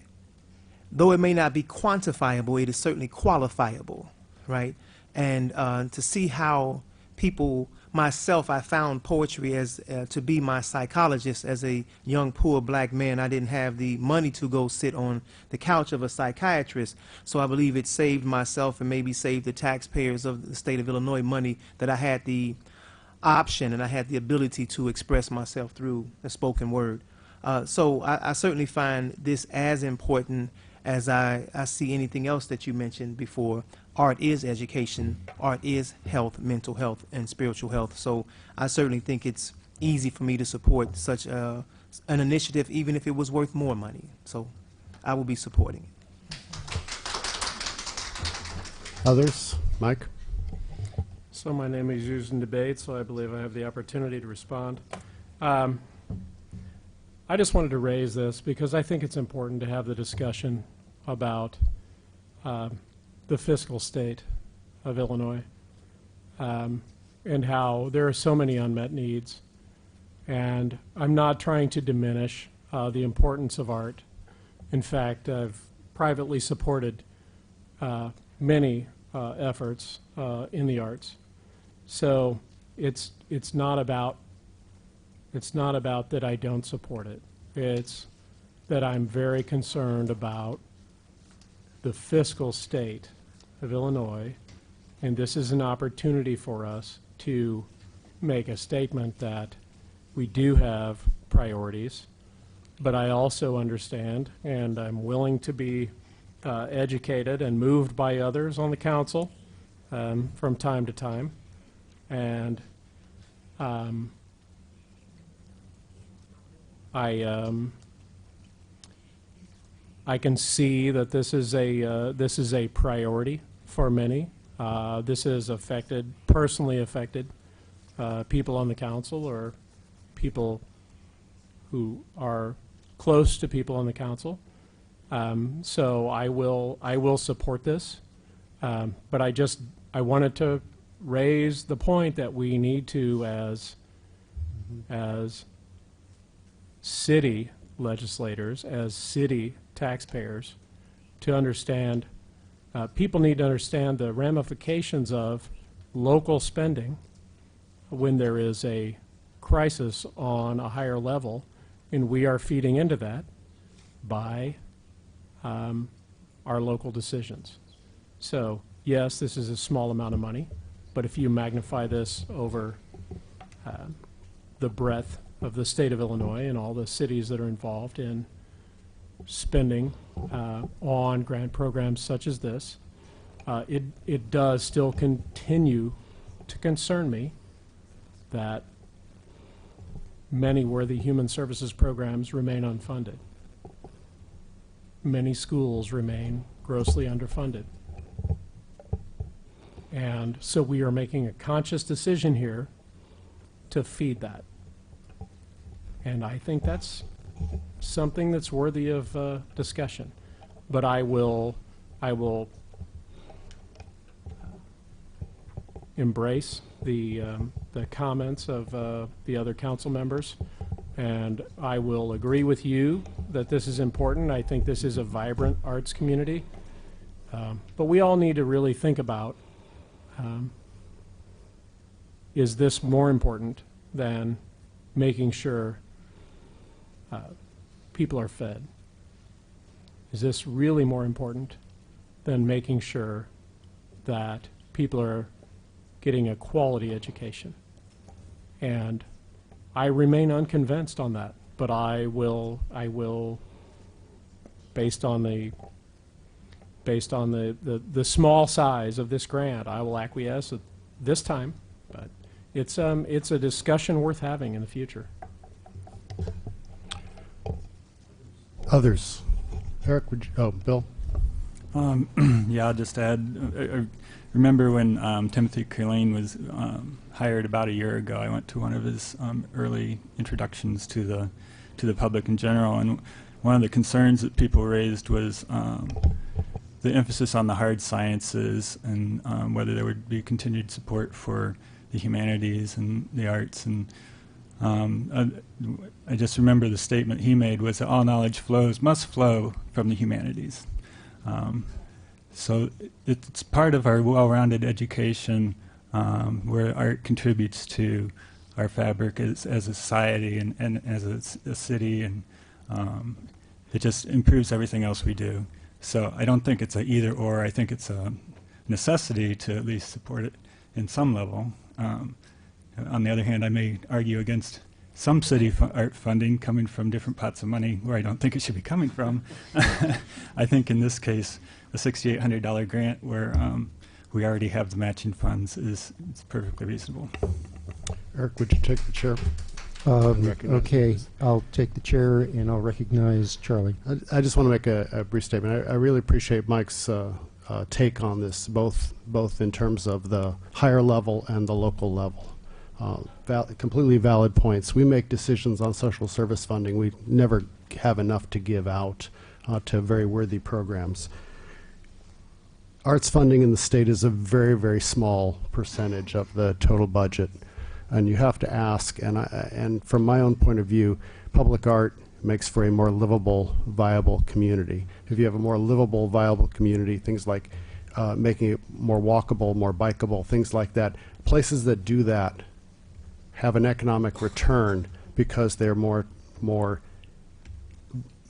though it may not be quantifiable, it is certainly qualifiable, right? And to see how people myself, I found poetry as to be my psychologist. As a young, poor black man, I didn't have the money to go sit on the couch of a psychiatrist. So I believe it saved myself and maybe saved the taxpayers of the state of Illinois money that I had the option and I had the ability to express myself through the spoken word. So I certainly find this as important as I see anything else that you mentioned before. Art is education, art is health, mental health, and spiritual health. So I certainly think it's easy for me to support such an initiative, even if it was worth more money. So I will be supporting it. Others? Mike? So my name is used in debate, so I believe I have the opportunity to respond. I just wanted to raise this because I think it's important to have the discussion about the fiscal state of Illinois and how there are so many unmet needs. And I'm not trying to diminish the importance of art. In fact, I've privately supported many efforts in the arts. So it's not about that I don't support it. It's that I'm very concerned about the fiscal state of Illinois, and this is an opportunity for us to make a statement that we do have priorities, but I also understand, and I'm willing to be educated and moved by others on the council from time to time, and I can see that this is a priority for many. This has personally affected people on the council or people who are close to people on the council. So I will support this, but I wanted to raise the point that we need to, as city legislators, as city taxpayers, to understand, people need to understand the ramifications of local spending when there is a crisis on a higher level, and we are feeding into that by our local decisions. So yes, this is a small amount of money, but if you magnify this over the breadth of the state of Illinois and all the cities that are involved in spending on grant programs such as this, it does still continue to concern me that many worthy human services programs remain unfunded. Many schools remain grossly underfunded. And so we are making a conscious decision here to feed that. And I think that's something that's worthy of discussion. But I will embrace the comments of the other council members, and I will agree with you that this is important. I think this is a vibrant arts community, but we all need to really think about, is this more important than making sure people are fed? Is this really more important than making sure that people are getting a quality education? And I remain unconvinced on that, but I will, based on the small size of this grant, I will acquiesce at this time, but it's a discussion worth having in the future. Others? Eric, would you, Bill? Yeah, I'll just add, I remember when Timothy Killeen was hired about a year ago, I went to one of his early introductions to the public in general, and one of the concerns that people raised was the emphasis on the hard sciences and whether there would be continued support for the humanities and the arts. And I just remember the statement he made was that all knowledge must flow from the humanities. So it's part of our well-rounded education where art contributes to our fabric as a society and as a city, and it just improves everything else we do. So I don't think it's a either or. I think it's a necessity to at least support it in some level. On the other hand, I may argue against some city art funding coming from different pots of money where I don't think it should be coming from. I think in this case, a $6,800 grant where we already have the matching funds is perfectly reasonable. Eric, would you take the chair? Okay, I'll take the chair and I'll recognize Charlie. I just want to make a brief statement. I really appreciate Mike's take on this, both in terms of the higher level and the local level. Completely valid points. We make decisions on social service funding. We never have enough to give out to very worthy programs. Arts funding in the state is a very, very small percentage of the total budget. And you have to ask, and from my own point of view, public art makes for a more livable, viable community. If you have a more livable, viable community, things like making it more walkable, more bikeable, things like that, places that do that have an economic return because they're more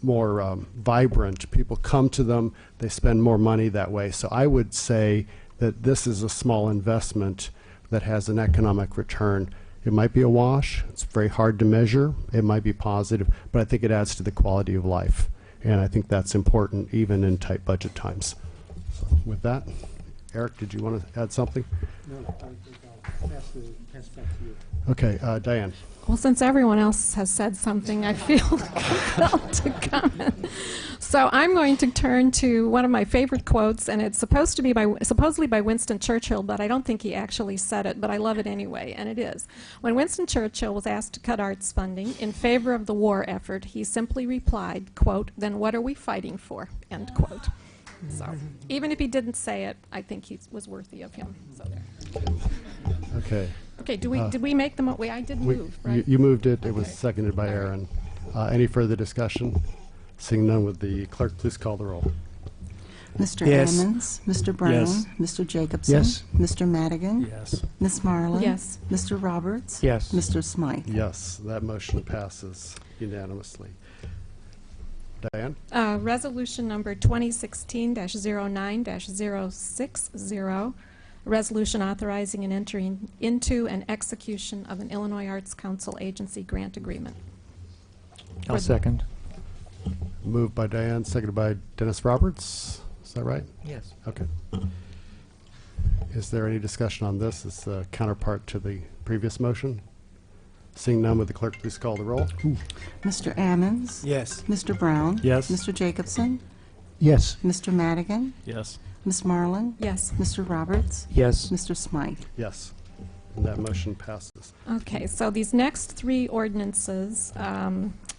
vibrant. People come to them, they spend more money that way. So I would say that this is a small investment that has an economic return. It might be a wash, it's very hard to measure, it might be positive, but I think it adds to the quality of life. And I think that's important even in tight budget times. So with that, Eric, did you want to add something? No, I think I'll pass back to you. Okay, Diane. Well, since everyone else has said something, I feel compelled to comment. So I'm going to turn to one of my favorite quotes, and it's supposedly by Winston Churchill, but I don't think he actually said it, but I love it anyway, and it is. When Winston Churchill was asked to cut arts funding in favor of the war effort, he simply replied, quote, "Then what are we fighting for?" End quote. So even if he didn't say it, I think he was worthy of him. So there. Okay. Okay, did we make them? I did move, right? You moved it. It was seconded by Aaron. Any further discussion? Seeing none, would the clerk please call the roll? Mr. Yes. Ammons, Mr. Brown, Yes. Mr. Jacobson, Yes. Mr. Madigan, Yes. Ms. Marlin, Yes. Mr. Roberts, Yes. Mr. Smythe. Yes, that motion passes unanimously. Diane? Resolution number 2016-09-060, a resolution authorizing and entering into and execution of an Illinois Arts Council agency grant agreement. I'll second. Moved by Diane, seconded by Dennis Roberts. Is that right? Yes. Okay. Is there any discussion on this as a counterpart to the previous motion? Seeing none, would the clerk please call the roll? Mr. Ammons, Yes. Mr. Brown, Yes. Mr. Jacobson, Yes. Mr. Madigan, Yes. Ms. Marlin, Yes. Mr. Roberts, Yes. Mr. Smythe. Yes. And that motion passes. Okay, so these next three ordinances,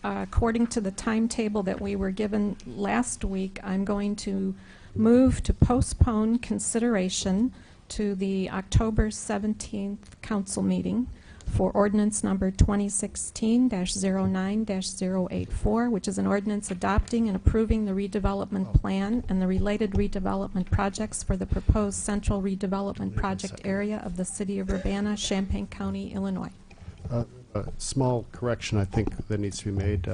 according to the timetable that we were given last week, I'm going to move to postpone consideration to the October 17th council meeting for ordinance number 2016-09-084, which is an ordinance adopting and approving the redevelopment plan and the related redevelopment projects for the proposed central redevelopment project area of the city of Urbana, Champaign County, Illinois. A small correction I think that needs to be made.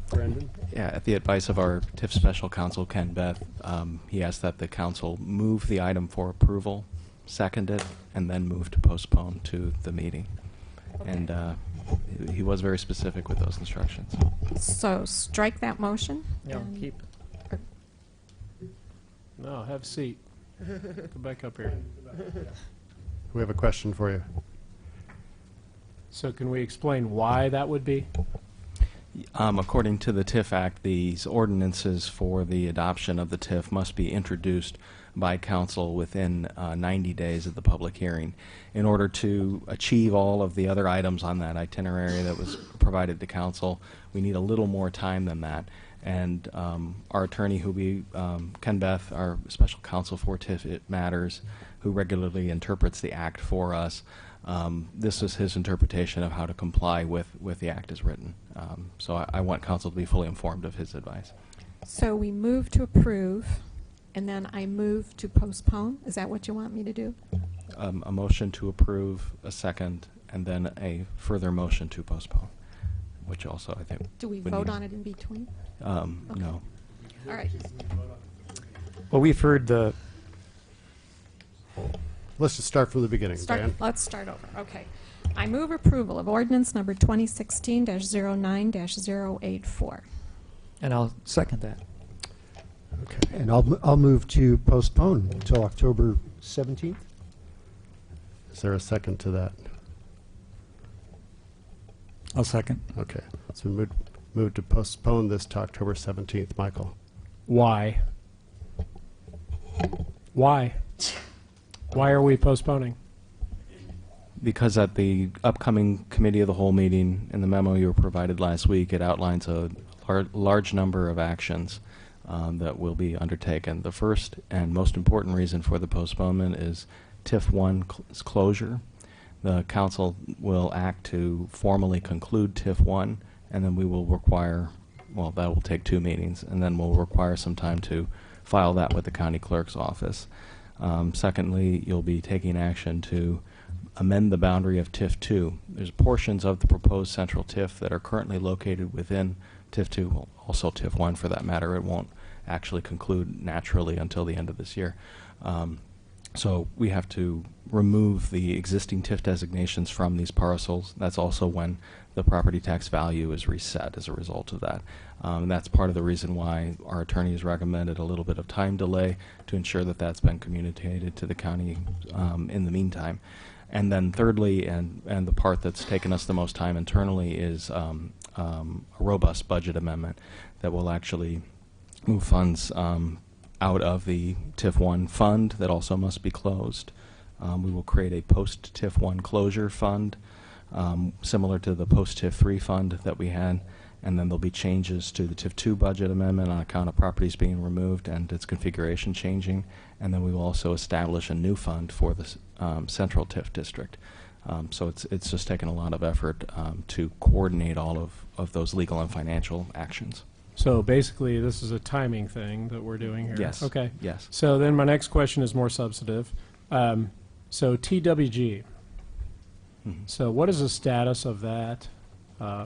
Brandon? Yeah, at the advice of our TIF Special Counsel, Ken Beth, he asked that the council move the item for approval, second it, and then move to postpone to the meeting. Okay. And he was very specific with those instructions. So strike that motion. No, and- keep it. No, have a seat. Come back up here. We have a question for you. So can we explain why that would be? According to the TIF Act, these ordinances for the adoption of the TIF must be introduced by council within 90 days of the public hearing. In order to achieve all of the other items on that itinerary that was provided to council, we need a little more time than that. And our attorney, Ken Beth, our special counsel for TIF It Matters, who regularly interprets the act for us, this is his interpretation of how to comply with the act as written. So I want council to be fully informed of his advice. So we move to approve, and then I move to postpone. Is that what you want me to do? A motion to approve, a second, and then a further motion to postpone, which also I think. Do we would vote need- on it in between? Okay. No. All right. Well, we've heard the, Let's just start from the beginning. Diane? Let's start over. Okay. I move approval of ordinance number 2016-09-084. and I'll second that. Okay. And I'll move to postpone until October 17th. Is there a second to that? I'll second. Okay. So we move to postpone this to October 17th. Michael? Why? Why? Why are we postponing? Because at the upcoming committee of the whole meeting, in the memo you were provided last week, it outlines a large number of actions that will be undertaken. The first and most important reason for the postponement is TIF 1's closure. The council will act to formally conclude TIF 1, and then we will require, well, that will take 2 meetings, and then we'll require some time to file that with the county clerk's office. Secondly, you'll be taking action to amend the boundary of TIF 2. There's portions of the proposed central TIF that are currently located within TIF 2, well, also TIF 1 for that matter. It won't actually conclude naturally until the end of this year. So we have to remove the existing TIF designations from these parcels. That's also when the property tax value is reset as a result of that. And that's part of the reason why our attorneys recommended a little bit of time delay to ensure that that's been communicated to the county in the meantime. And then thirdly, and the part that's taken us the most time internally, is a robust budget amendment that will actually move funds out of the TIF 1 fund that also must be closed. We will create a post-TIF 1 closure fund similar to the post-TIF 3 fund that we had, and then there'll be changes to the TIF 2 budget amendment on account of properties being removed and its configuration changing, and then we will also establish a new fund for the central TIF district. So it's just taken a lot of effort to coordinate all of those legal and financial actions. So basically, this is a timing thing that we're doing here. Yes. Okay. Yes. So then my next question is more substantive. So TWG. So what is the status of that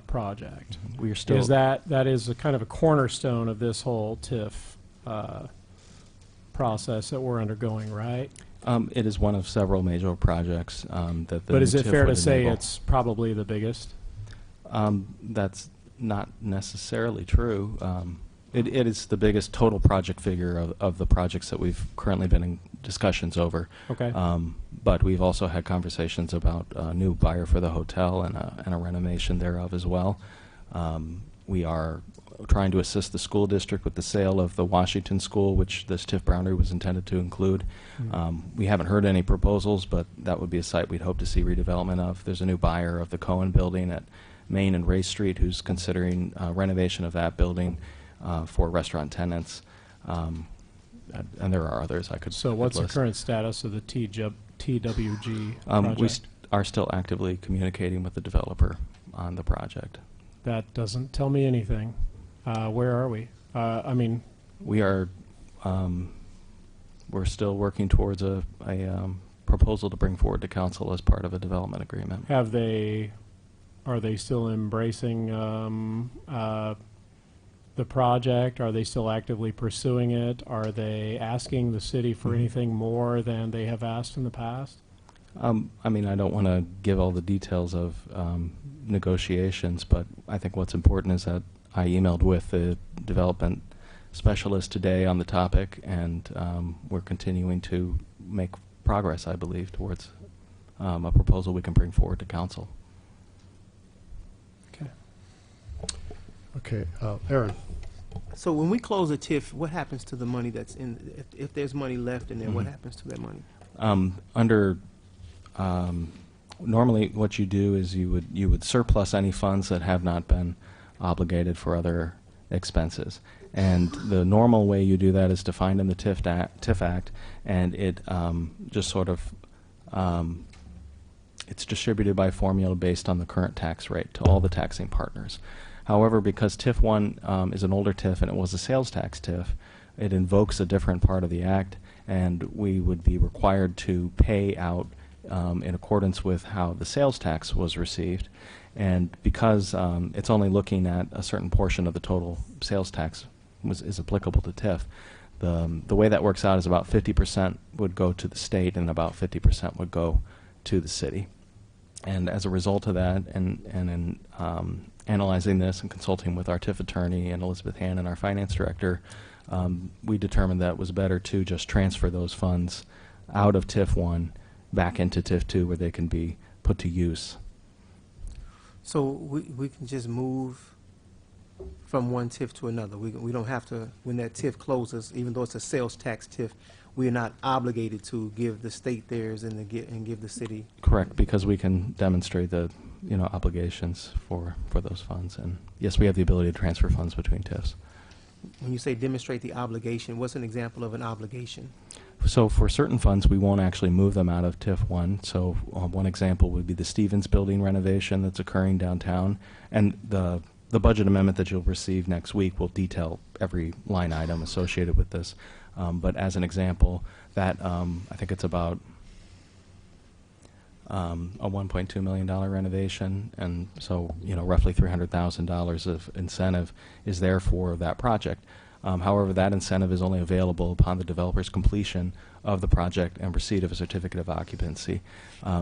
project? We are still. Is that is a kind of a cornerstone of this whole TIF process that we're undergoing, right? It is one of several major projects that the But is it TIF fair would to say enable. it's probably the biggest? That's not necessarily true. It is the biggest total project figure of the projects that we've currently been in discussions over. Okay. But we've also had conversations about a new buyer for the hotel and a renovation thereof as well. We are trying to assist the school district with the sale of the Washington School, which this TIF boundary was intended to include. We haven't heard any proposals, but that would be a site we'd hope to see redevelopment of. There's a new buyer of the Cohen building at Main and Ray Street who's considering renovation of that building for restaurant tenants. And there are others I could So what's the list. current status of the TWG We project? are still actively communicating with the developer on the project. That doesn't tell me anything. Where are we? I mean, We are we're still working towards a proposal to bring forward to council as part of a development agreement. are they still embracing the project? Are they still actively pursuing it? Are they asking the city for anything more than they have asked in the past? I mean, I don't want to give all the details of negotiations, but I think what's important is that I emailed with the development specialist today on the topic, and we're continuing to make progress, I believe, towards a proposal we can bring forward to council. Okay. Aaron? So when we close a TIF, what happens to the money that's in, if there's money left in there, what happens to that money? Normally what you do is you would surplus any funds that have not been obligated for other expenses. And the normal way you do that is defined in the TIF Act, and it just sort of it's distributed by formula based on the current tax rate to all the taxing partners. However, because TIF 1 is an older TIF and it was a sales tax TIF, it invokes a different part of the Act, and we would be required to pay out in accordance with how the sales tax was received. And because it's only looking at a certain portion of the total sales tax is applicable to TIF, the way that works out is about 50% would go to the state and about 50% would go to the city. And as a result of that, and in analyzing this and consulting with our TIF attorney and Elizabeth Hannon, our finance director, we determined that it was better to just transfer those funds out of TIF 1 back into TIF 2 where they can be put to use. So we can just move from one TIF to another. We don't have to, when that TIF closes, even though it's a sales tax TIF, we are not obligated to give the state theirs and give the city. Correct, because we can demonstrate the obligations for those funds. And yes, we have the ability to transfer funds between TIFs. When you say demonstrate the obligation, what's an example of an obligation? So for certain funds, we won't actually move them out of TIF 1. So one example would be the Stevens building renovation that's occurring downtown. And the budget amendment that you'll receive next week will detail every line item associated with this. But as an example, that I think it's about a $1.2 million renovation, and so roughly $300,000 of incentive is there for that project. However, that incentive is only available upon the developer's completion of the project and receipt of a certificate of occupancy.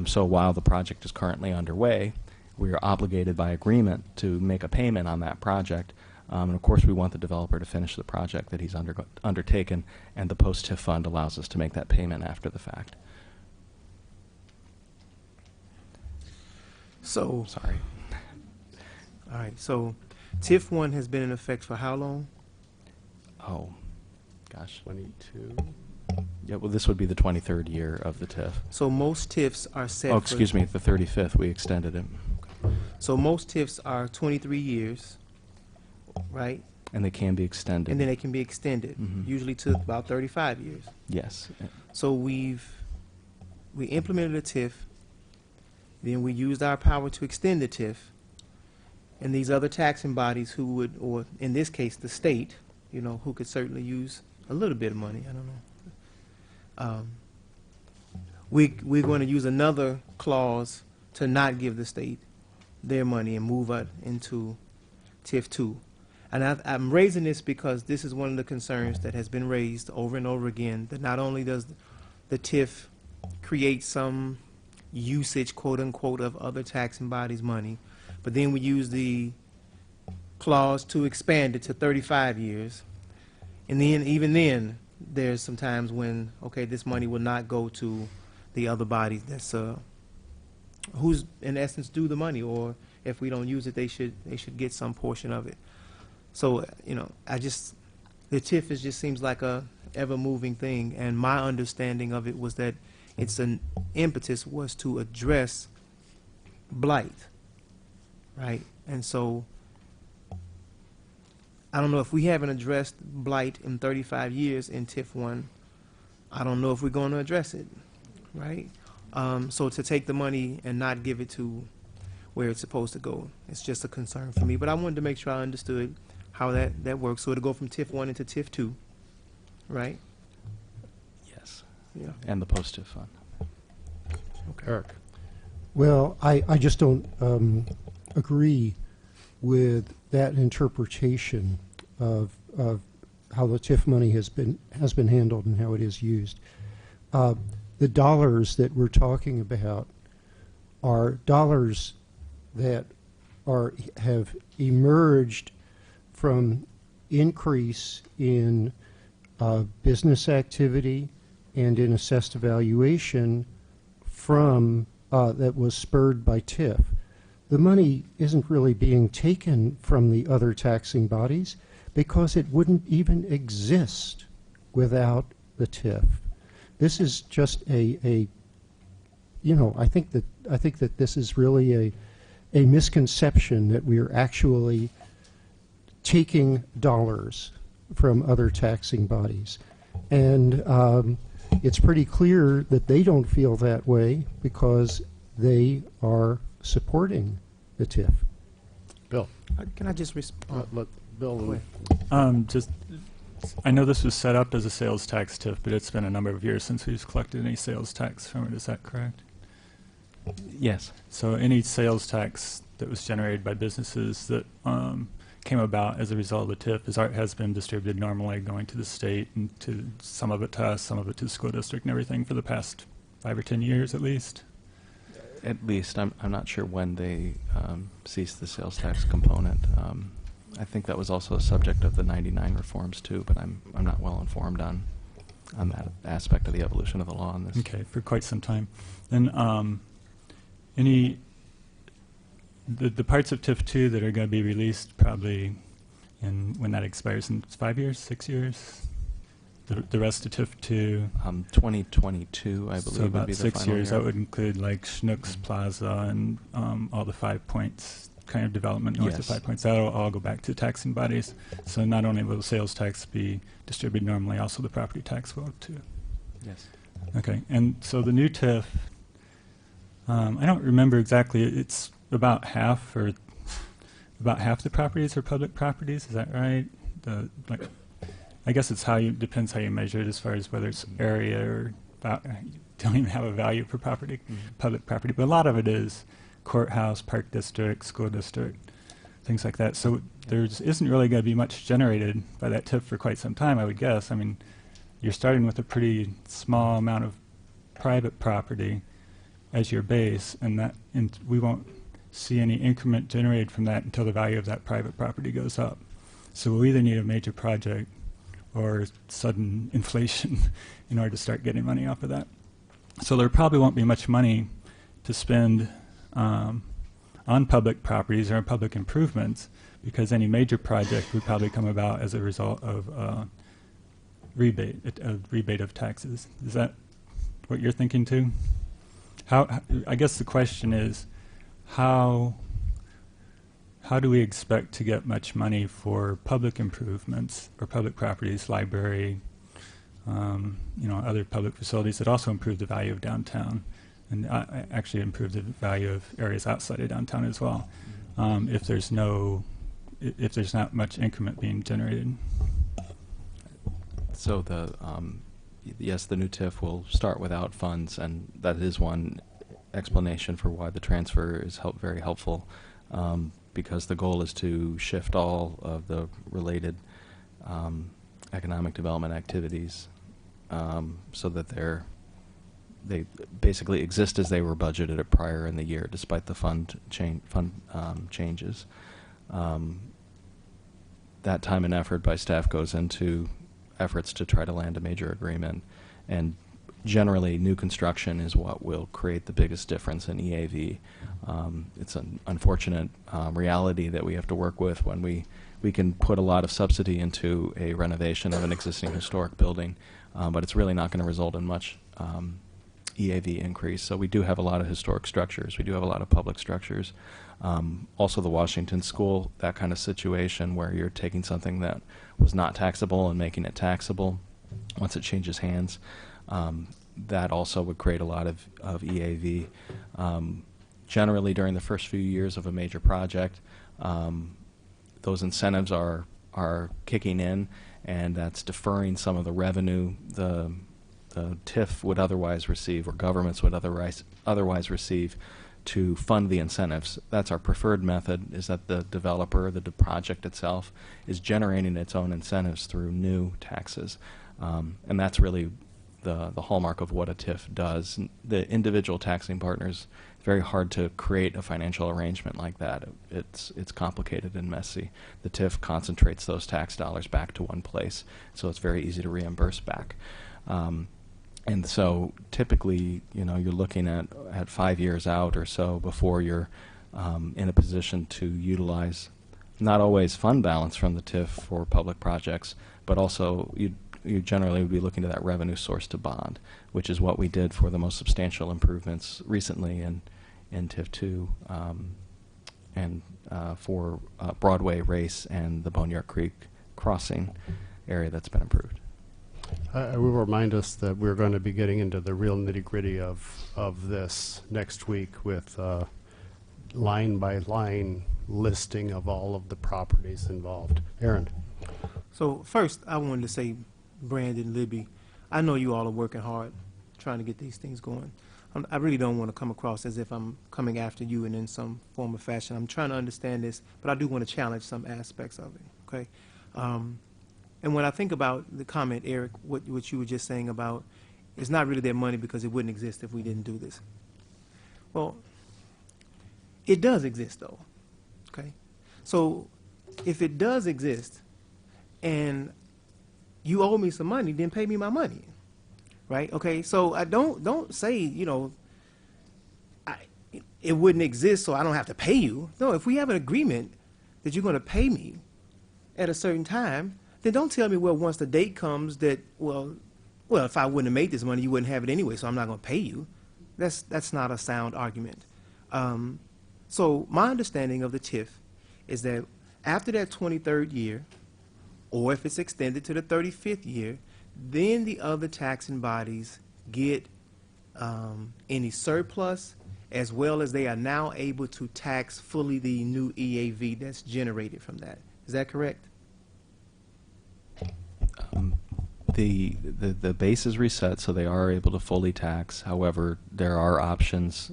So while the project is currently underway, we are obligated by agreement to make a payment on that project. And of course, we want the developer to finish the project that he's undertaken, and the post-TIF fund allows us to make that payment after the fact. So, sorry. All right. So, TIF 1 has been in effect for how long? Oh, gosh. 22. Yeah, well, this would be the 23rd year of the TIF. So most TIFs are set. Oh, excuse me, the 35th. We extended it. So most TIFs are 23 years, right? And they can be extended. And then they can be extended, usually to about 35 years. Yes. So we implemented a TIF, then we used our power to extend the TIF, and these other taxing bodies who would, or in this case the state, who could certainly use a little bit of money, I don't know. We're going to use another clause to not give the state their money and move it into TIF 2. And I'm raising this because this is one of the concerns that has been raised over and over again, that not only does the TIF create some usage, quote unquote, of other taxing bodies' money, but then we use the clause to expand it to 35 years. And then, even then, there's some times when, okay, this money will not go to the other bodies that's who's in essence due the money, or if we don't use it, they should get some portion of it. So the TIF just seems like a ever moving thing, and my understanding of it was that its an impetus was to address blight, right? And so I don't know if we haven't addressed blight in 35 years in TIF 1. I don't know if we're going to address it, right? So to take the money and not give it to where it's supposed to go, it's just a concern for me. But I wanted to make sure I understood how that works. So it'll go from TIF 1 into TIF 2, right? Yes. Yeah. And the post-TIF fund. Okay. Eric. Well, I just don't agree with that interpretation of how the TIF money has been handled and how it is used. The dollars that we're talking about are dollars that have emerged from increase in business activity and in assessed evaluation from that was spurred by TIF. The money isn't really being taken from the other taxing bodies because it wouldn't even exist without the TIF. This is just I think that this is really a misconception that we are actually taking dollars from other taxing bodies. And it's pretty clear that they don't feel that way because they are supporting the TIF. Bill. Can I just respond? Let Bill. Just I know this was set up as a sales tax TIF, but it's been a number of years since we've collected any sales tax from it. Is that correct? Yes. So any sales tax that was generated by businesses that came about as a result of the TIF has been distributed normally, going to the state and to some of it to us, some of it to the school district and everything for the past 5 or 10 years at least? At least. I'm not sure when they ceased the sales tax component. I think that was also a subject of the 99 reforms too, but I'm not well informed on that aspect of the evolution of the law on this. Okay, for quite some time. Then the parts of TIF 2 that are going to be released probably when that expires in 5 years, 6 years? The rest of TIF 2? 2022, I believe, so about would be the 6 final years. year. That would include like Schnucks Plaza and all the 5 Points kind of development north of Yes. 5 Points. That'll all go back to taxing bodies. So not only will the sales tax be distributed normally, also the property tax will too. Yes. Okay, and so the new TIF, I don't remember exactly. It's about half the properties are public properties. Is that right? I guess it's depends how you measure it, as far as whether it's area or don't even have a value for property, public property. But a lot of it is courthouse, park district, school district, things like that. So there isn't really going to be much generated by that TIF for quite some time, I would guess. I mean, you're starting with a pretty small amount of private property as your base, and we won't see any increment generated from that until the value of that private property goes up. So we'll either need a major project or sudden inflation in order to start getting money off of that. So there probably won't be much money to spend on public properties or on public improvements, because any major project would probably come about as a result of rebate of taxes. Is that what you're thinking too? I guess the question is, how do we expect to get much money for public improvements or public properties, library, other public facilities that also improve the value of downtown and actually improve the value of areas outside of downtown as well, if there's not much increment being generated? So yes, the new TIF will start without funds, and that is one explanation for why the transfer is very helpful, because the goal is to shift all of the related economic development activities so that they basically exist as they were budgeted prior in the year, despite the fund changes. That time and effort by staff goes into efforts to try to land a major agreement, and generally new construction is what will create the biggest difference in EAV. It's an unfortunate reality that we have to work with when we can put a lot of subsidy into a renovation of an existing historic building, but it's really not going to result in much EAV increase. So we do have a lot of historic structures. We do have a lot of public structures. Also the Washington School, that kind of situation where you're taking something that was not taxable and making it taxable once it changes hands. That also would create a lot of EAV. Generally, during the first few years of a major project, those incentives are kicking in, and that's deferring some of the revenue the TIF would otherwise receive, or governments would otherwise receive, to fund the incentives. That's our preferred method, is that the developer, the project itself, is generating its own incentives through new taxes. And that's really the hallmark of what a TIF does. The individual taxing partners, it's very hard to create a financial arrangement like that. It's complicated and messy. The TIF concentrates those tax dollars back to one place, so it's very easy to reimburse back. And so typically, you're looking at 5 years out or so before you're in a position to utilize not always fund balance from the TIF for public projects, but also you generally would be looking to that revenue source to bond, which is what we did for the most substantial improvements recently in TIF 2 and for Broadway Race and the Boneyard Creek crossing area that's been improved. I will remind us that we're going to be getting into the real nitty-gritty of this next week with line-by-line listing of all of the properties involved. Aaron. So first, I wanted to say, Brandon, Libby, I know you all are working hard trying to get these things going. I really don't want to come across as if I'm coming after you and in some form or fashion. I'm trying to understand this, but I do want to challenge some aspects of it, okay? And when I think about the comment, Eric, what you were just saying about it's not really their money because it wouldn't exist if we didn't do this. Well, it does exist, though, okay? So if it does exist and you owe me some money, then pay me my money, right? Okay, so I don't say, you know, it wouldn't exist so I don't have to pay you. No, if we have an agreement that you're going to pay me at a certain time, then don't tell me, well, once the date comes that, well, if I wouldn't have made this money, you wouldn't have it anyway, so I'm not going to pay you. That's not a sound argument. So my understanding of the TIF is that after that 23rd year, or if it's extended to the 35th year, then the other taxing bodies get any surplus, as well as they are now able to tax fully the new EAV that's generated from that. Is that correct? The base is reset, so they are able to fully tax. However, there are options.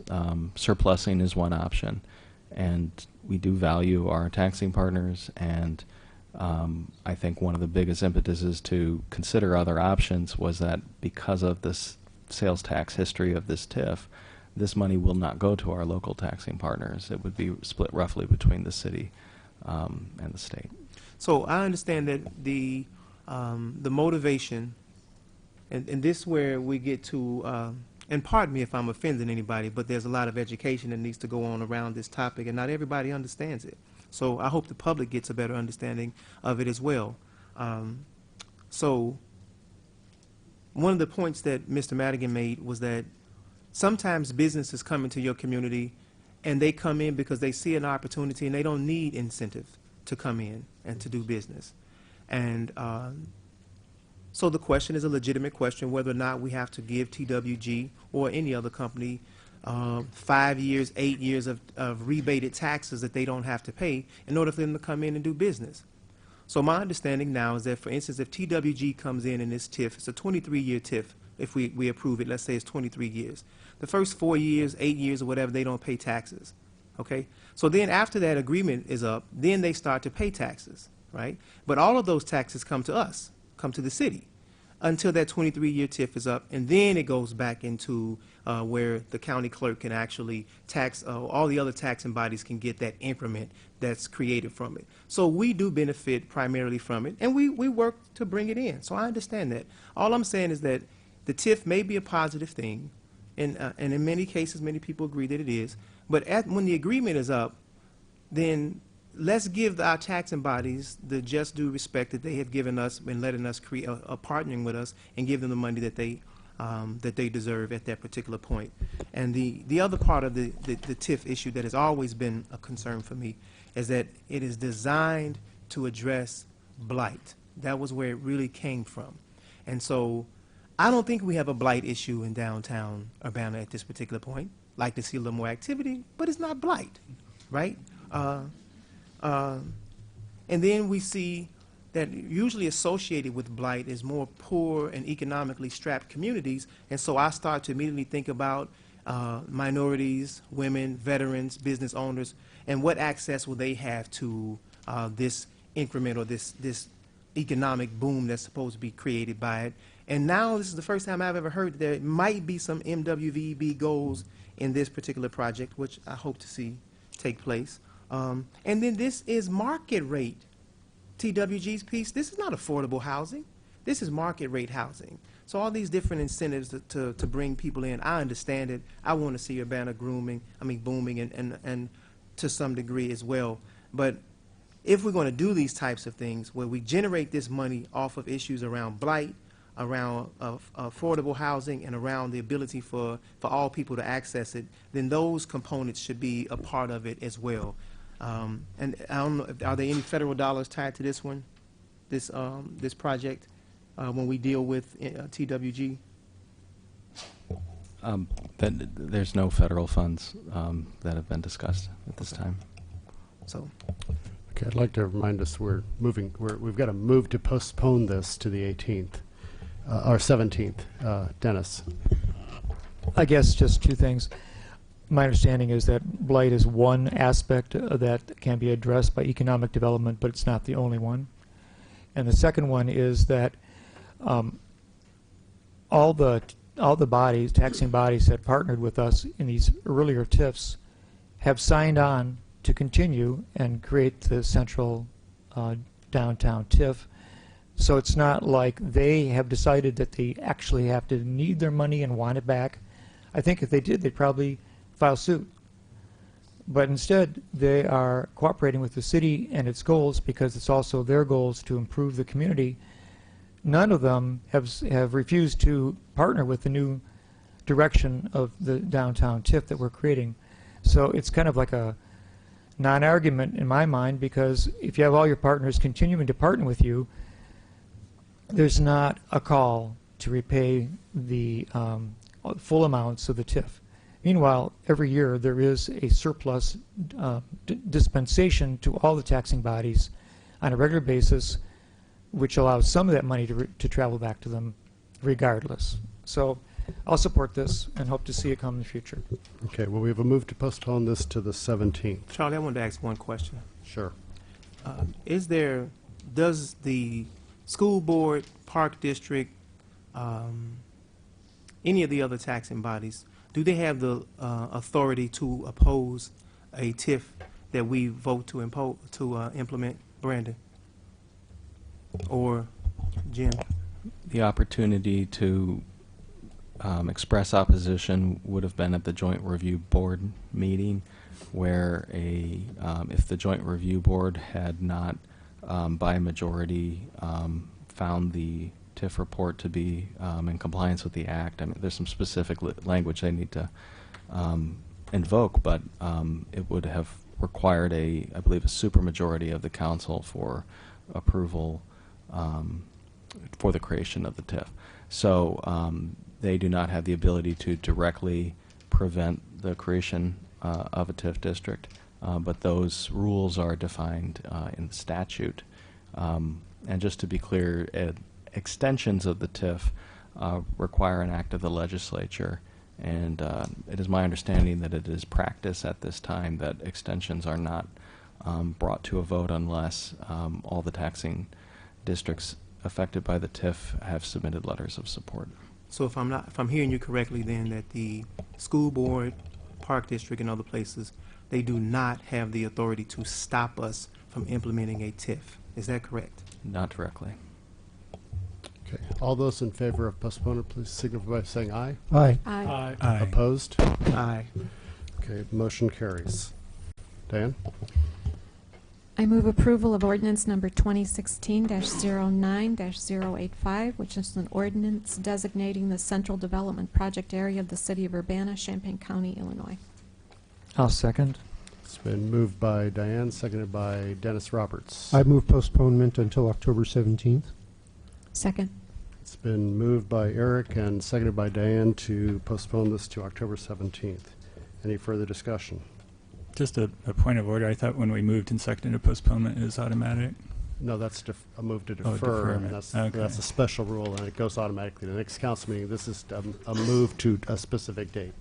Surplusing is one option, and we do value our taxing partners, and I think one of the biggest impetuses to consider other options was that because of this sales tax history of this TIF, this money will not go to our local taxing partners. It would be split roughly between the city and the state. So I understand that the motivation, and this is where we get to, and pardon me if I'm offending anybody, but there's a lot of education that needs to go on around this topic, and not everybody understands it. So I hope the public gets a better understanding of it as well. So one of the points that Mr. Madigan made was that sometimes businesses come into your community and they come in because they see an opportunity and they don't need incentive to come in and to do business. And so the question is a legitimate question whether or not we have to give TWG or any other company 5 years, 8 years of rebated taxes that they don't have to pay in order for them to come in and do business. So my understanding now is that, for instance, if TWG comes in this TIF, it's a 23-year TIF. If we approve it, let's say it's 23 years. The first 4 years, 8 years, or whatever, they don't pay taxes. Okay? So then after that agreement is up, then they start to pay taxes, right? But all of those taxes come to us, come to the city, until that 23-year TIF is up, and then it goes back into where the county clerk can actually tax, all the other taxing bodies can get that increment that's created from it. So we do benefit primarily from it, and we work to bring it in. So I understand that. All I'm saying is that the TIF may be a positive thing, and in many cases, many people agree that it is, but when the agreement is up, then let's give our taxing bodies the just due respect that they have given us and letting us create partnering with us and give them the money that they deserve at that particular point. And the other part of the TIF issue that has always been a concern for me is that it is designed to address blight. That was where it really came from. And so I don't think we have a blight issue in downtown Urbana at this particular point. Like to see a little more activity, but it's not blight, right? And then we see that usually associated with blight is more poor and economically strapped communities, and so I start to immediately think about minorities, women, veterans, business owners, and what access will they have to this increment or this economic boom that's supposed to be created by it. And now this is the first time I've ever heard that there might be some MWVB goals in this particular project, which I hope to see take place. And then this is market rate. TWG's piece, this is not affordable housing. This is market rate housing. So all these different incentives to bring people in, I understand it. I want to see Urbana booming and to some degree as well. But if we're going to do these types of things where we generate this money off of issues around blight, around affordable housing, and around the ability for all people to access it, then those components should be a part of it as well. And I don't know, are there any federal dollars tied to this one, this project, when we deal with TWG? There's no federal funds that have been discussed at this time. So, Okay, I'd like to remind us we've got to move to postpone this to the 18th, or 17th. Dennis? I guess just two things. My understanding is that blight is one aspect that can be addressed by economic development, but it's not the only one. And the second one is that all the bodies, taxing bodies that partnered with us in these earlier TIFs have signed on to continue and create the central downtown TIF. So it's not like they have decided that they actually have to need their money and want it back. I think if they did, they'd probably file suit. But instead, they are cooperating with the city and its goals because it's also their goals to improve the community. None of them have refused to partner with the new direction of the downtown TIF that we're creating. So it's kind of like a non-argument in my mind, because if you have all your partners continuing to partner with you, there's not a call to repay the full amounts of the TIF. Meanwhile, every year there is a surplus dispensation to all the taxing bodies on a regular basis, which allows some of that money to travel back to them regardless. So I'll support this and hope to see it come in the future. Okay, well, we have a move to postpone this to the 17th. Charlie, I wanted to ask one question. Sure. Does the school board, park district, any of the other taxing bodies, do they have the authority to oppose a TIF that we vote to implement, Brandon or Jim? The opportunity to express opposition would have been at the Joint Review Board meeting, where if the Joint Review Board had not by majority found the TIF report to be in compliance with the Act. I mean, there's some specific language they need to invoke, but it would have required I believe, a supermajority of the council for approval for the creation of the TIF. So they do not have the ability to directly prevent the creation of a TIF district, but those rules are defined in the statute. And just to be clear, extensions of the TIF require an act of the legislature, and it is my understanding that it is practice at this time that extensions are not brought to a vote unless all the taxing districts affected by the TIF have submitted letters of support. So if I'm hearing you correctly, then that the school board, park district, and other places, they do not have the authority to stop us from implementing a TIF. Is that correct? Not directly. Okay. All those in favor of postponement, please signify by saying aye. Aye. Aye. Aye. Opposed? Aye. Okay, motion carries. Diane? I move approval of ordinance number 2016-09-085, which is an ordinance designating the Central Development Project area of the city of Urbana, Champaign County, Illinois. I'll second. It's been moved by Diane, seconded by Dennis Roberts. I move postponement until October 17th. Second. It's been moved by Eric and seconded by Diane to postpone this to October 17th. Any further discussion? Just a point of order. I thought when we moved and seconded postponement, it was automatic. No, that's a move to Oh, defer. And deferment. that's a special rule, and it goes automatically. The next council meeting, this is a move to a specific date.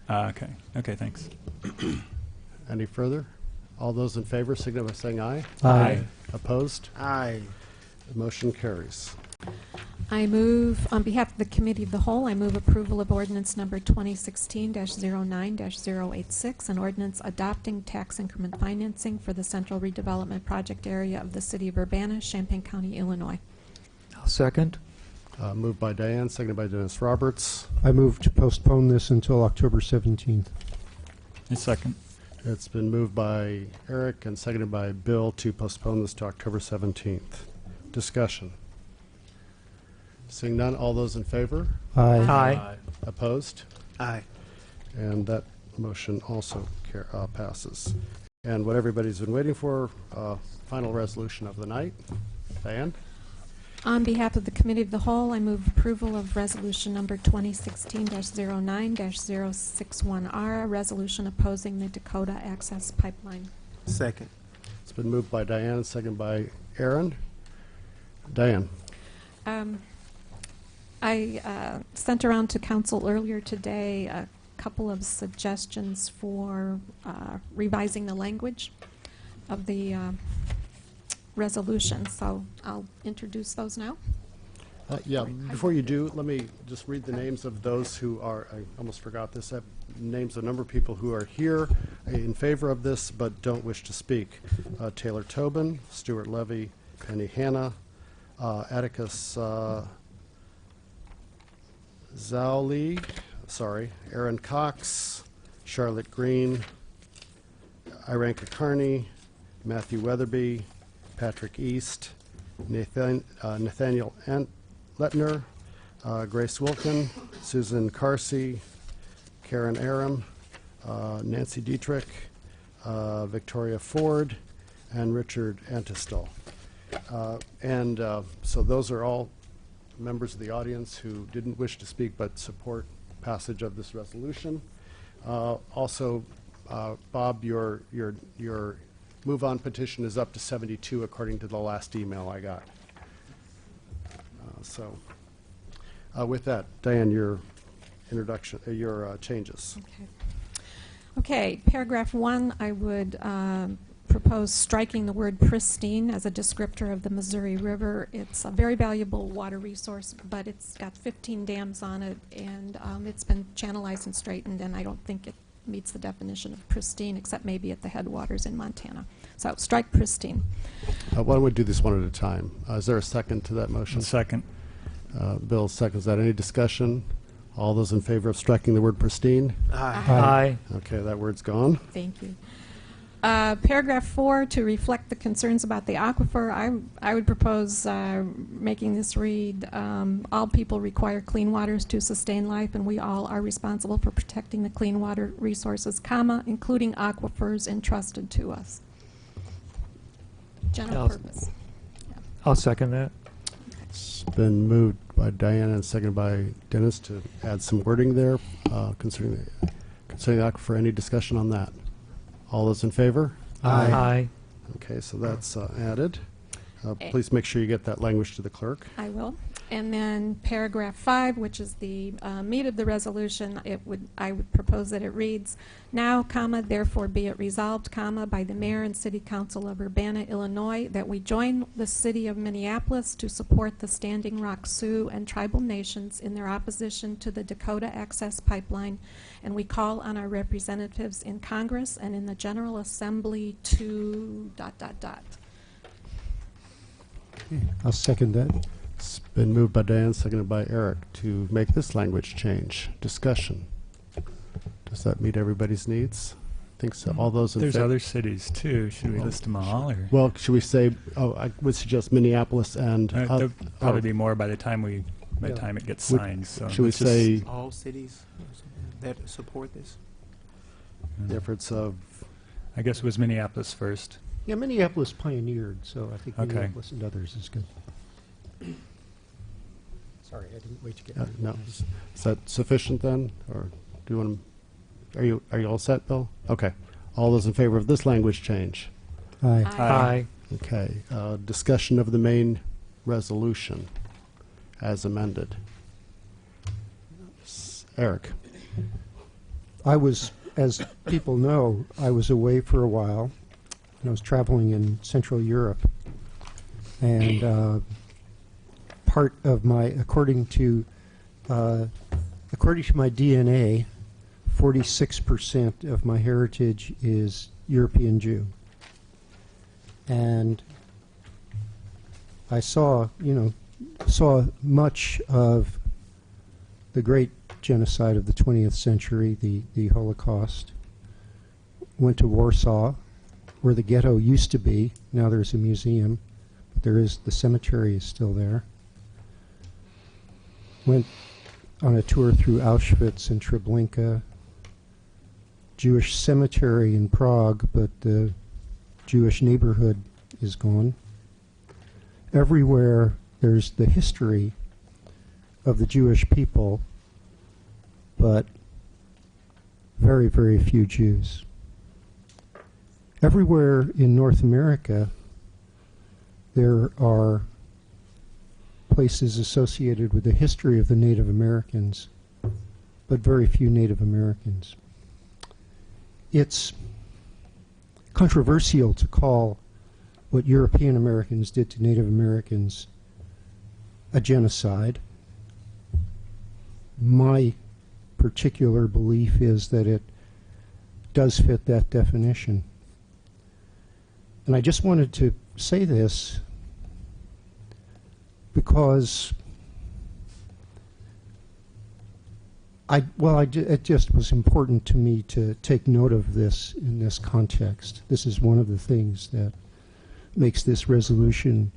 Okay. Okay, thanks. Any further? All those in favor signify by saying aye. Aye. Opposed? Aye. The motion carries. I move, on behalf of the Committee of the Whole, I move approval of ordinance number 2016-09-086, an ordinance adopting tax increment financing for the Central Redevelopment Project area of the city of Urbana, Champaign County, Illinois. I'll second. Moved by Diane, seconded by Dennis Roberts. I move to postpone this until October 17th. A second. It's been moved by Eric and seconded by Bill to postpone this to October 17th. Discussion. Seeing none, all those in favor? Aye. Aye. Opposed? Aye. And that motion also passes. And what everybody's been waiting for, final resolution of the night. Diane? On behalf of the Committee of the Whole, I move approval of resolution number 2016-09-061R, a resolution opposing the Dakota Access Pipeline. Second. It's been moved by Diane and seconded by Aaron. Diane. I sent around to council earlier today a couple of suggestions for revising the language of the resolution, so I'll introduce those now. Yeah, before you do, let me just read the names of those who are, I almost forgot this, I have names of a number of people who are here in favor of this but don't wish to speak. Taylor Tobin, Stuart Levy, Penny Hanna, Atticus Zowli, Aaron Cox, Charlotte Green, Iranka Carney, Matthew Weatherby, Patrick East, Nathaniel Letner, Grace Wilkin, Susan Carsey, Karen Aram, Nancy Dietrich, Victoria Ford, and Richard Antistel. So those are all members of the audience who didn't wish to speak but support passage of this resolution. Also, Bob, your move-on petition is up to 72 according to the last email I got. With that, Diane, your introduction, your changes. Okay, paragraph 1, I would propose striking the word pristine as a descriptor of the Missouri River. It's a very valuable water resource, but it's got 15 dams on it, and it's been channelized and straightened, and I don't think it meets the definition of pristine, except maybe at the headwaters in Montana. So strike pristine. Why don't we do this one at a time? Is there a second to that motion? A second. Bill seconds that. Any discussion? All those in favor of striking the word pristine? Aye. Okay, that word's gone. Thank you. Paragraph 4, to reflect the concerns about the aquifer, I would propose making this read, all people require clean waters to sustain life, and we all are responsible for protecting the clean water resources, comma, including aquifers entrusted to us. General purpose. I'll second that. It's been moved by Diane and seconded by Dennis to add some wording there concerning the aquifer. Any discussion on that? All those in favor? Aye. Okay, so that's added. Please make sure you get that language to the clerk. I will. And then paragraph 5, which is the meat of the resolution, I would propose that it reads, now, comma, therefore be it resolved, comma, by the mayor and city council of Urbana, Illinois, that we join the city of Minneapolis to support the Standing Rock Sioux and tribal nations in their opposition to the Dakota Access Pipeline, and we call on our representatives in Congress and in the General Assembly to ... I'll second that. It's been moved by Diane, seconded by Eric to make this language change. Discussion. Does that meet everybody's needs? I think so. All those in There's favor? other cities too. Should we list them all? Or? Well, should we say, I would suggest Minneapolis and... There'll probably be more by the time it gets signed. So should we say... All cities that support this? The efforts of... I guess it was Minneapolis first. Yeah, Minneapolis pioneered, so I think Okay. Minneapolis and others is good. Sorry, I didn't wait to get no. Is that sufficient then? Or do you want to... Are you all set, Bill? Okay. All those in favor of this language change? Aye. Aye. Okay. Discussion of the main resolution as amended. Eric. I was, as people know, I was away for a while, and I was traveling in Central Europe, and part of my, according to my DNA, 46% of my heritage is European Jew, and I saw much of the great genocide of the 20th century, the Holocaust. Went to Warsaw, where the ghetto used to be. Now there's a museum, but the cemetery is still there. Went on a tour through Auschwitz and Treblinka, Jewish cemetery in Prague, but the Jewish neighborhood is gone. Everywhere there's the history of the Jewish people, but very, very few Jews. everywhere in North America, there are places associated with the history of the Native Americans, but very few Native Americans. It's controversial to call what European Americans did to Native Americans a genocide. My particular belief is that it does fit that definition. And I just wanted to say this because it just was important to me to take note of this in this context. This is one of the things that makes this resolution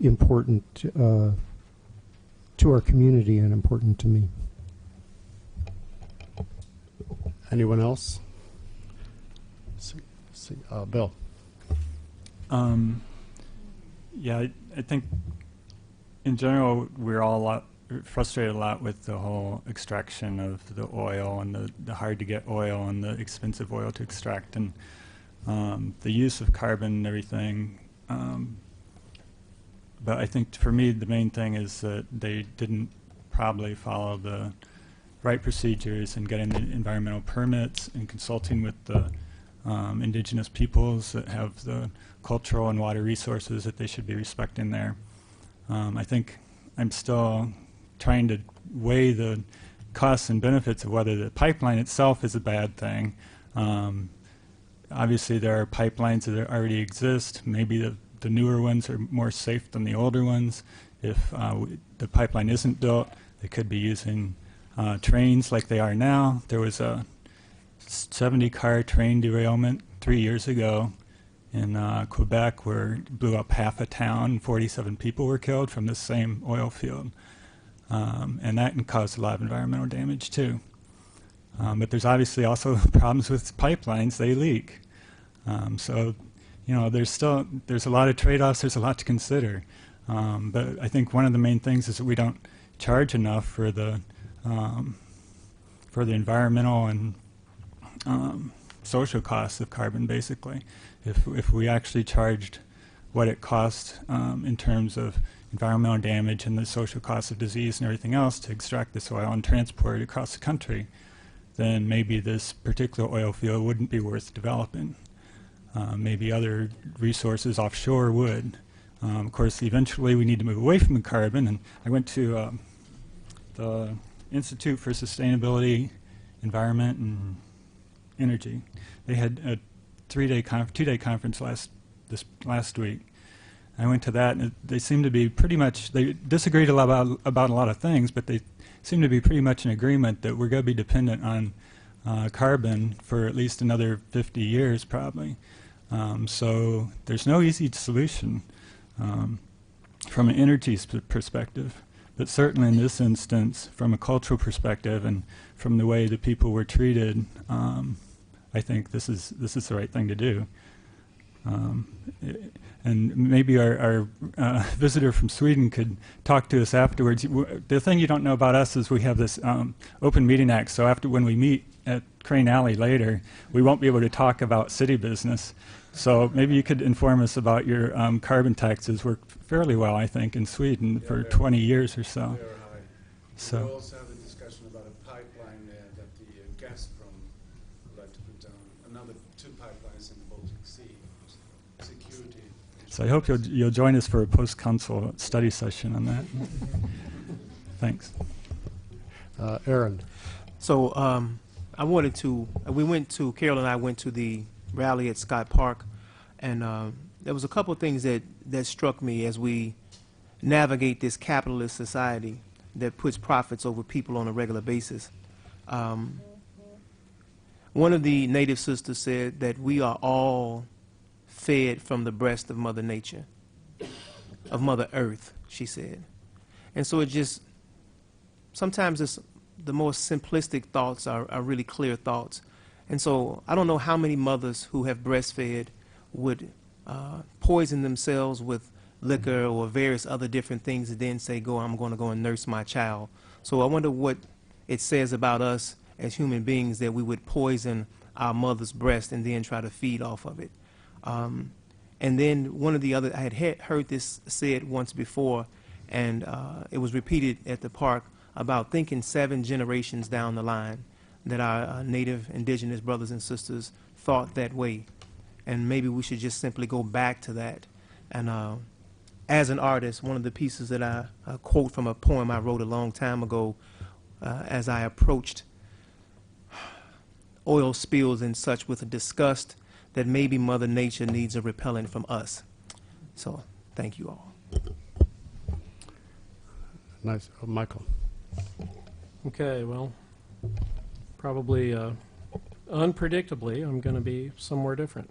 important to our community and important to me. Anyone else? Bill. Yeah, I think in general we're all frustrated a lot with the whole extraction of the oil and the hard to get oil and the expensive oil to extract, and the use of carbon and everything. But I think for me the main thing is that they didn't probably follow the right procedures in getting the environmental permits and consulting with the indigenous peoples that have the cultural and water resources that they should be respecting there. I think I'm still trying to weigh the costs and benefits of whether the pipeline itself is a bad thing. Obviously there are pipelines that already exist. Maybe the newer ones are more safe than the older ones. If the pipeline isn't built, they could be using trains like they are now. There was a 70-car train derailment 3 years ago in Quebec where it blew up half a town. 47 people were killed from the same oil field. And that caused a lot of environmental damage too. But there's obviously also problems with pipelines. They leak. So, you know, there's a lot of trade-offs. There's a lot to consider. But I think one of the main things is that we don't charge enough for the environmental and social costs of carbon, basically. If we actually charged what it costs in terms of environmental damage and the social costs of disease and everything else to extract this oil and transport it across the country, then maybe this particular oil field wouldn't be worth developing. Maybe other resources offshore would. Of course, eventually we need to move away from the carbon, and I went to the Institute for Sustainability, Environment, and Energy. They had a two-day conference last week. I went to that, and they seemed to be pretty much, they disagreed a lot about a lot of things, but they seem to be pretty much in agreement that we're going to be dependent on carbon for at least another 50 years, probably. So there's no easy solution from an energy perspective, but certainly in this instance, from a cultural perspective and from the way the people were treated, I think this is the right thing to do. And maybe our visitor from Sweden could talk to us afterwards. The thing you don't know about us is we have this Open Meeting Act, so when we meet at Crane Alley later, we won't be able to talk about city business. So maybe you could inform us about your carbon taxes. Worked fairly well, I think, in Sweden for 20 years or so. So we also have a discussion about a pipeline that the Gazprom would like to put down. Another 2 pipelines in the Baltic Sea. Security. So I hope you'll join us for a post-council study session on that. Thanks. Aaron. So Carol and I went to the rally at Scott Park, and there was a couple of things that struck me as we navigate this capitalist society that puts profits over people on a regular basis. One of the native sisters said that we are all fed from the breast of Mother Nature, of Mother Earth, she said. And so sometimes the most simplistic thoughts are really clear thoughts. And so I don't know how many mothers who have breastfed would poison themselves with liquor or various other different things and then say, I'm going to go and nurse my child. So I wonder what it says about us as human beings that we would poison our mother's breast and then try to feed off of it. And then one of the other, I had heard this said once before, and it was repeated at the park about thinking 7 generations down the line that our native indigenous brothers and sisters thought that way. And maybe we should just simply go back to that. And as an artist, one of the pieces that I quote from a poem I wrote a long time ago as I approached oil spills and such with a disgust that maybe Mother Nature needs a repellent from us. So, thank you all. Nice. Oh, Michael. Okay, well, probably unpredictably, I'm going to be somewhere different.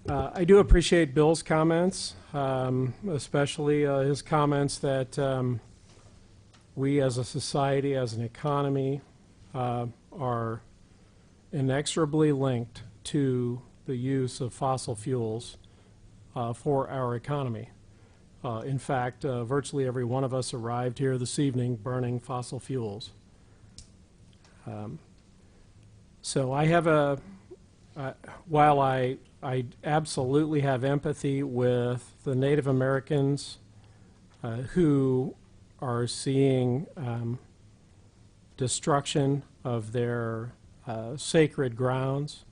I do appreciate Bill's comments, especially his comments that we as a society, as an economy, are inexorably linked to the use of fossil fuels for our economy. In fact, virtually every one of us arrived here this evening burning fossil fuels. So I have while I absolutely have empathy with the Native Americans who are seeing destruction of their sacred grounds.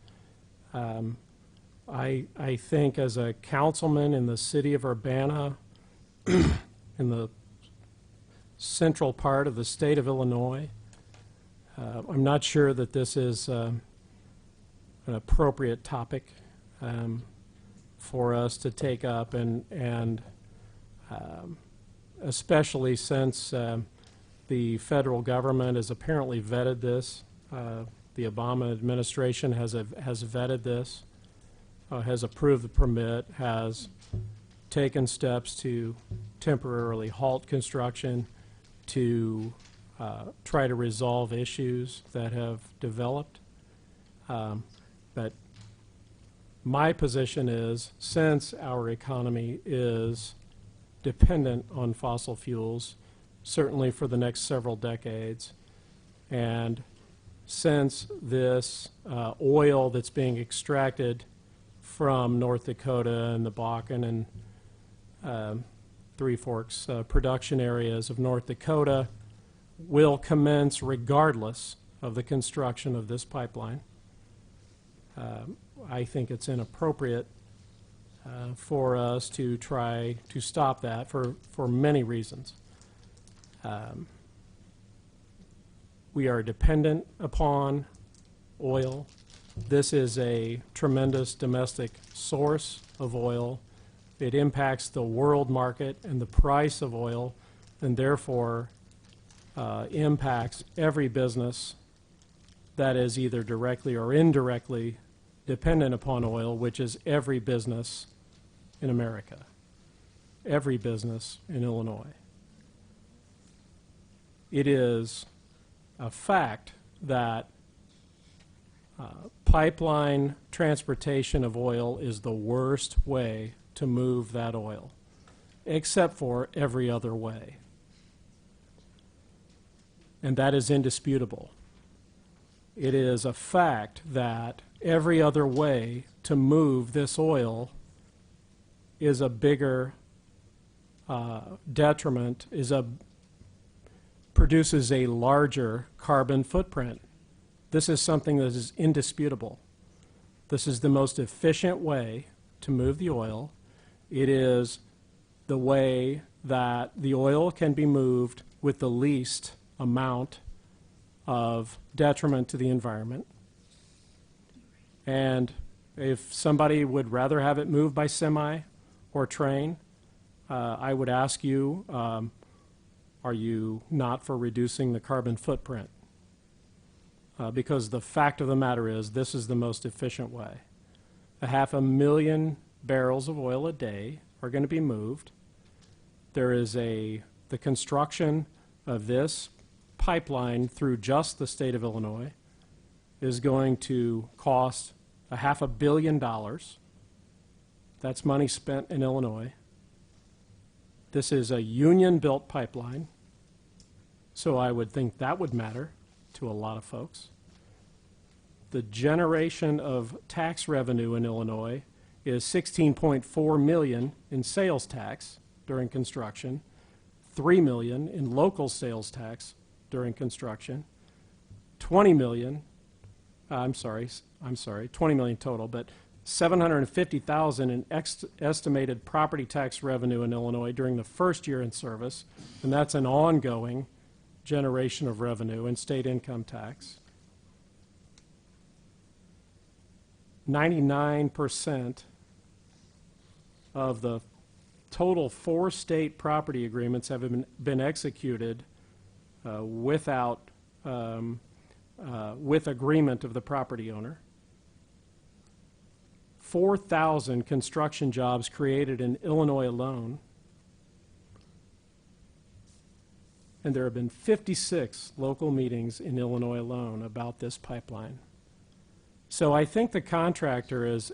I think as a councilman in the city of Urbana, in the central part of the state of Illinois, I'm not sure that this is an appropriate topic for us to take up, and especially since the federal government has apparently vetted this. The Obama administration has vetted this, has approved the permit, has taken steps to temporarily halt construction to try to resolve issues that have developed. But my position is, since our economy is dependent on fossil fuels, certainly for the next several decades, and since this oil that's being extracted from North Dakota and the Bakken and Three Forks production areas of North Dakota will commence regardless of the construction of this pipeline, I think it's inappropriate for us to try to stop that for many reasons. We are dependent upon oil. This is a tremendous domestic source of oil. It impacts the world market and the price of oil, and therefore impacts every business that is either directly or indirectly dependent upon oil, which is every business in America, every business in Illinois. It is a fact that pipeline transportation of oil is the worst way to move that oil, except for every other way. And that is indisputable. It is a fact that every other way to move this oil is a bigger detriment, produces a larger carbon footprint. This is something that is indisputable. This is the most efficient way to move the oil. It is the way that the oil can be moved with the least amount of detriment to the environment. And if somebody would rather have it moved by semi or train, I would ask you, are you not for reducing the carbon footprint? Because the fact of the matter is, this is the most efficient way. 500,000 barrels of oil a day are going to be moved. There is the construction of this pipeline through just the state of Illinois is going to cost $500 million. That's money spent in Illinois. This is a union-built pipeline, so I would think that would matter to a lot of folks. the generation of tax revenue in Illinois is $16.4 million in sales tax during construction, $3 million in local sales tax during construction, $20 million total, but $750,000 in estimated property tax revenue in Illinois during the first year in service, and that's an ongoing generation of revenue in state income tax. 99% of the total 4 state property agreements have been executed with agreement of the property owner. 4,000 construction jobs created in Illinois alone, and there have been 56 local meetings in Illinois alone about this pipeline. So I think the contractor has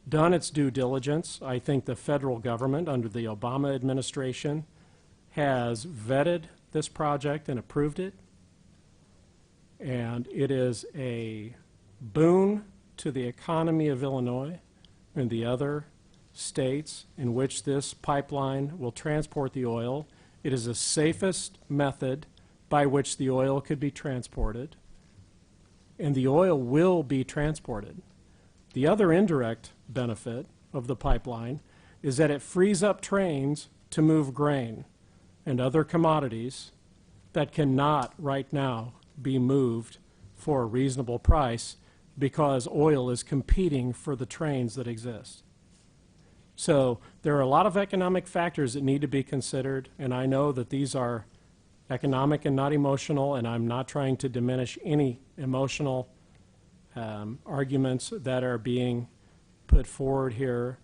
done its due diligence. I think the federal government under the Obama administration has vetted this project and approved it, and it is a boon to the economy of Illinois and the other states in which this pipeline will transport the oil. It is the safest method by which the oil could be transported, and the oil will be transported. The other indirect benefit of the pipeline is that it frees up trains to move grain and other commodities that cannot right now be moved for a reasonable price because oil is competing for the trains that exist. So there are a lot of economic factors that need to be considered, and I know that these are economic and not emotional, and I'm not trying to diminish any emotional arguments that are being put forward here.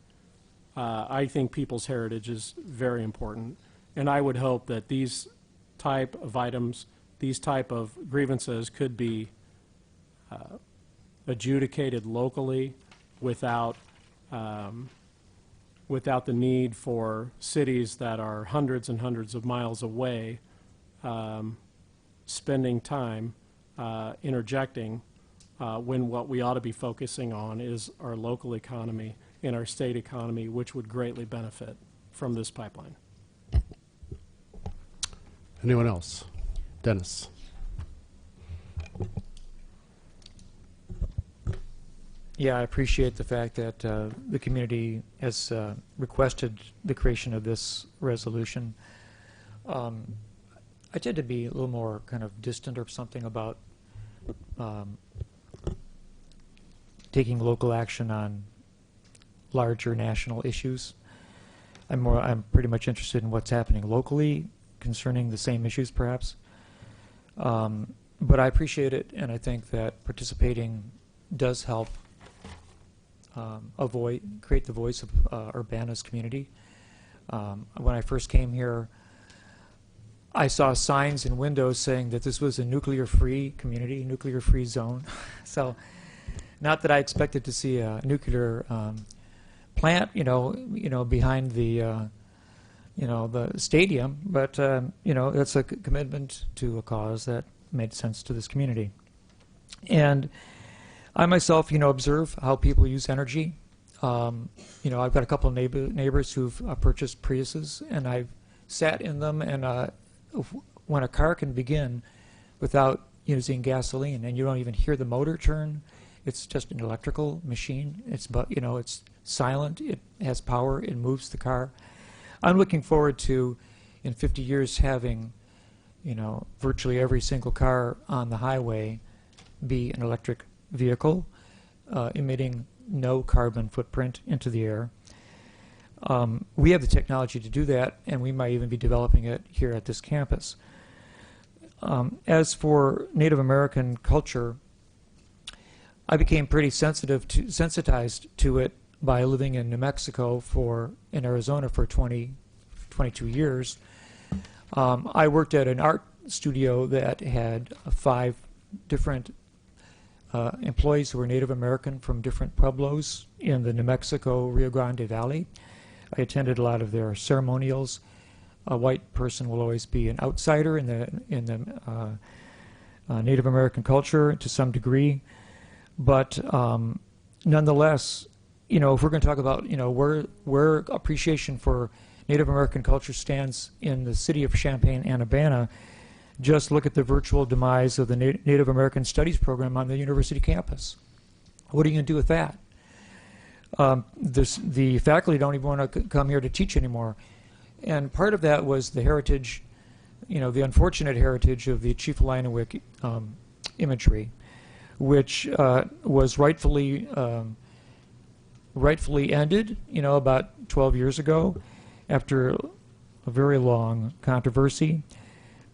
I think people's heritage is very important, and I would hope that these type of items, these type of grievances could be adjudicated locally without the need for cities that are hundreds and hundreds of miles away spending time interjecting when what we ought to be focusing on is our local economy and our state economy, which would greatly benefit from this pipeline. Anyone else? Dennis. Yeah, I appreciate the fact that the community has requested the creation of this resolution. I tend to be a little more kind of distant or something about taking local action on larger national issues. I'm pretty much interested in what's happening locally concerning the same issues, perhaps. But I appreciate it, and I think that participating does help create the voice of Urbana's community. When I first came here, I saw signs in windows saying that this was a nuclear-free community, nuclear-free zone. So, not that I expected to see a nuclear plant, behind the, the stadium, but it's a commitment to a cause that made sense to this community. And I myself, observe how people use energy. I've got a couple of neighbors who've purchased Priuses, and I've sat in them, and when a car can begin without using gasoline, and you don't even hear the motor turn, it's just an electrical machine. It's silent. It has power. It moves the car. I'm looking forward to, in 50 years, having, virtually every single car on the highway be an electric vehicle, emitting no carbon footprint into the air. We have the technology to do that, and we might even be developing it here at this campus. As for Native American culture, I became pretty sensitized to it by living in New Mexico in Arizona for 22 years. I worked at an art studio that had 5 different employees who were Native American from different pueblos in the New Mexico Rio Grande Valley. I attended a lot of their ceremonials. A white person will always be an outsider in the Native American culture to some degree. But nonetheless, you know, if we're going to talk about, you know, where appreciation for Native American culture stands in the city of Champaign and Urbana, just look at the virtual demise of the Native American Studies program on the university campus. What are you going to do with that? The faculty don't even want to come here to teach anymore. And part of that was the heritage, you know, the unfortunate heritage of the Chief Linawick imagery, which was rightfully ended, you know, about 12 years ago after a very long controversy.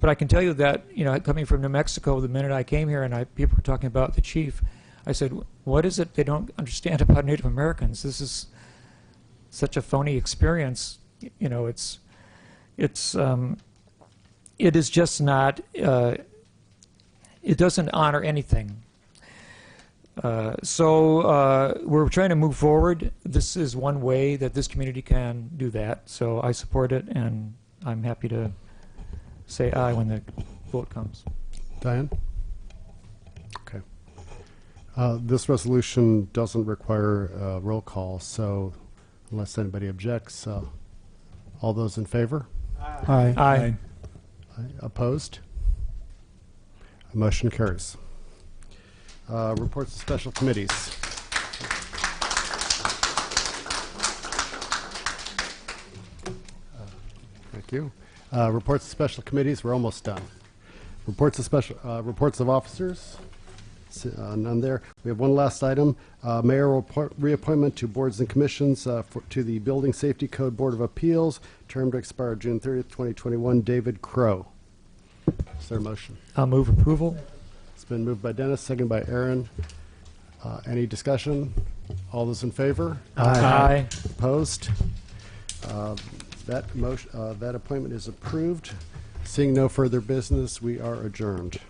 But I can tell you that, you know, coming from New Mexico, the minute I came here and people were talking about the chief, I said, what is it they don't understand about Native Americans? This is such a phony experience. You know, it is just not, it doesn't honor anything. So we're trying to move forward. This is one way that this community can do that. So I support it, and I'm happy to say aye when the vote comes. Diane? Okay. This resolution doesn't require a roll call, so unless anybody objects, all those in favor? Aye. Aye. Aye. Opposed? Motion carries. Reports of special committees. Thank you. Reports of special committees. We're almost done. Reports of officers. None there. We have one last item. Mayoral reappointment to boards and commissions to the Building Safety Code Board of Appeals. Term to expire June 30th, 2021. David Crow. Is there a motion? I'll move approval. It's been moved by Dennis, seconded by Aaron. Any discussion? All those in favor? Aye. Opposed? That appointment is approved. Seeing no further business, we are adjourned.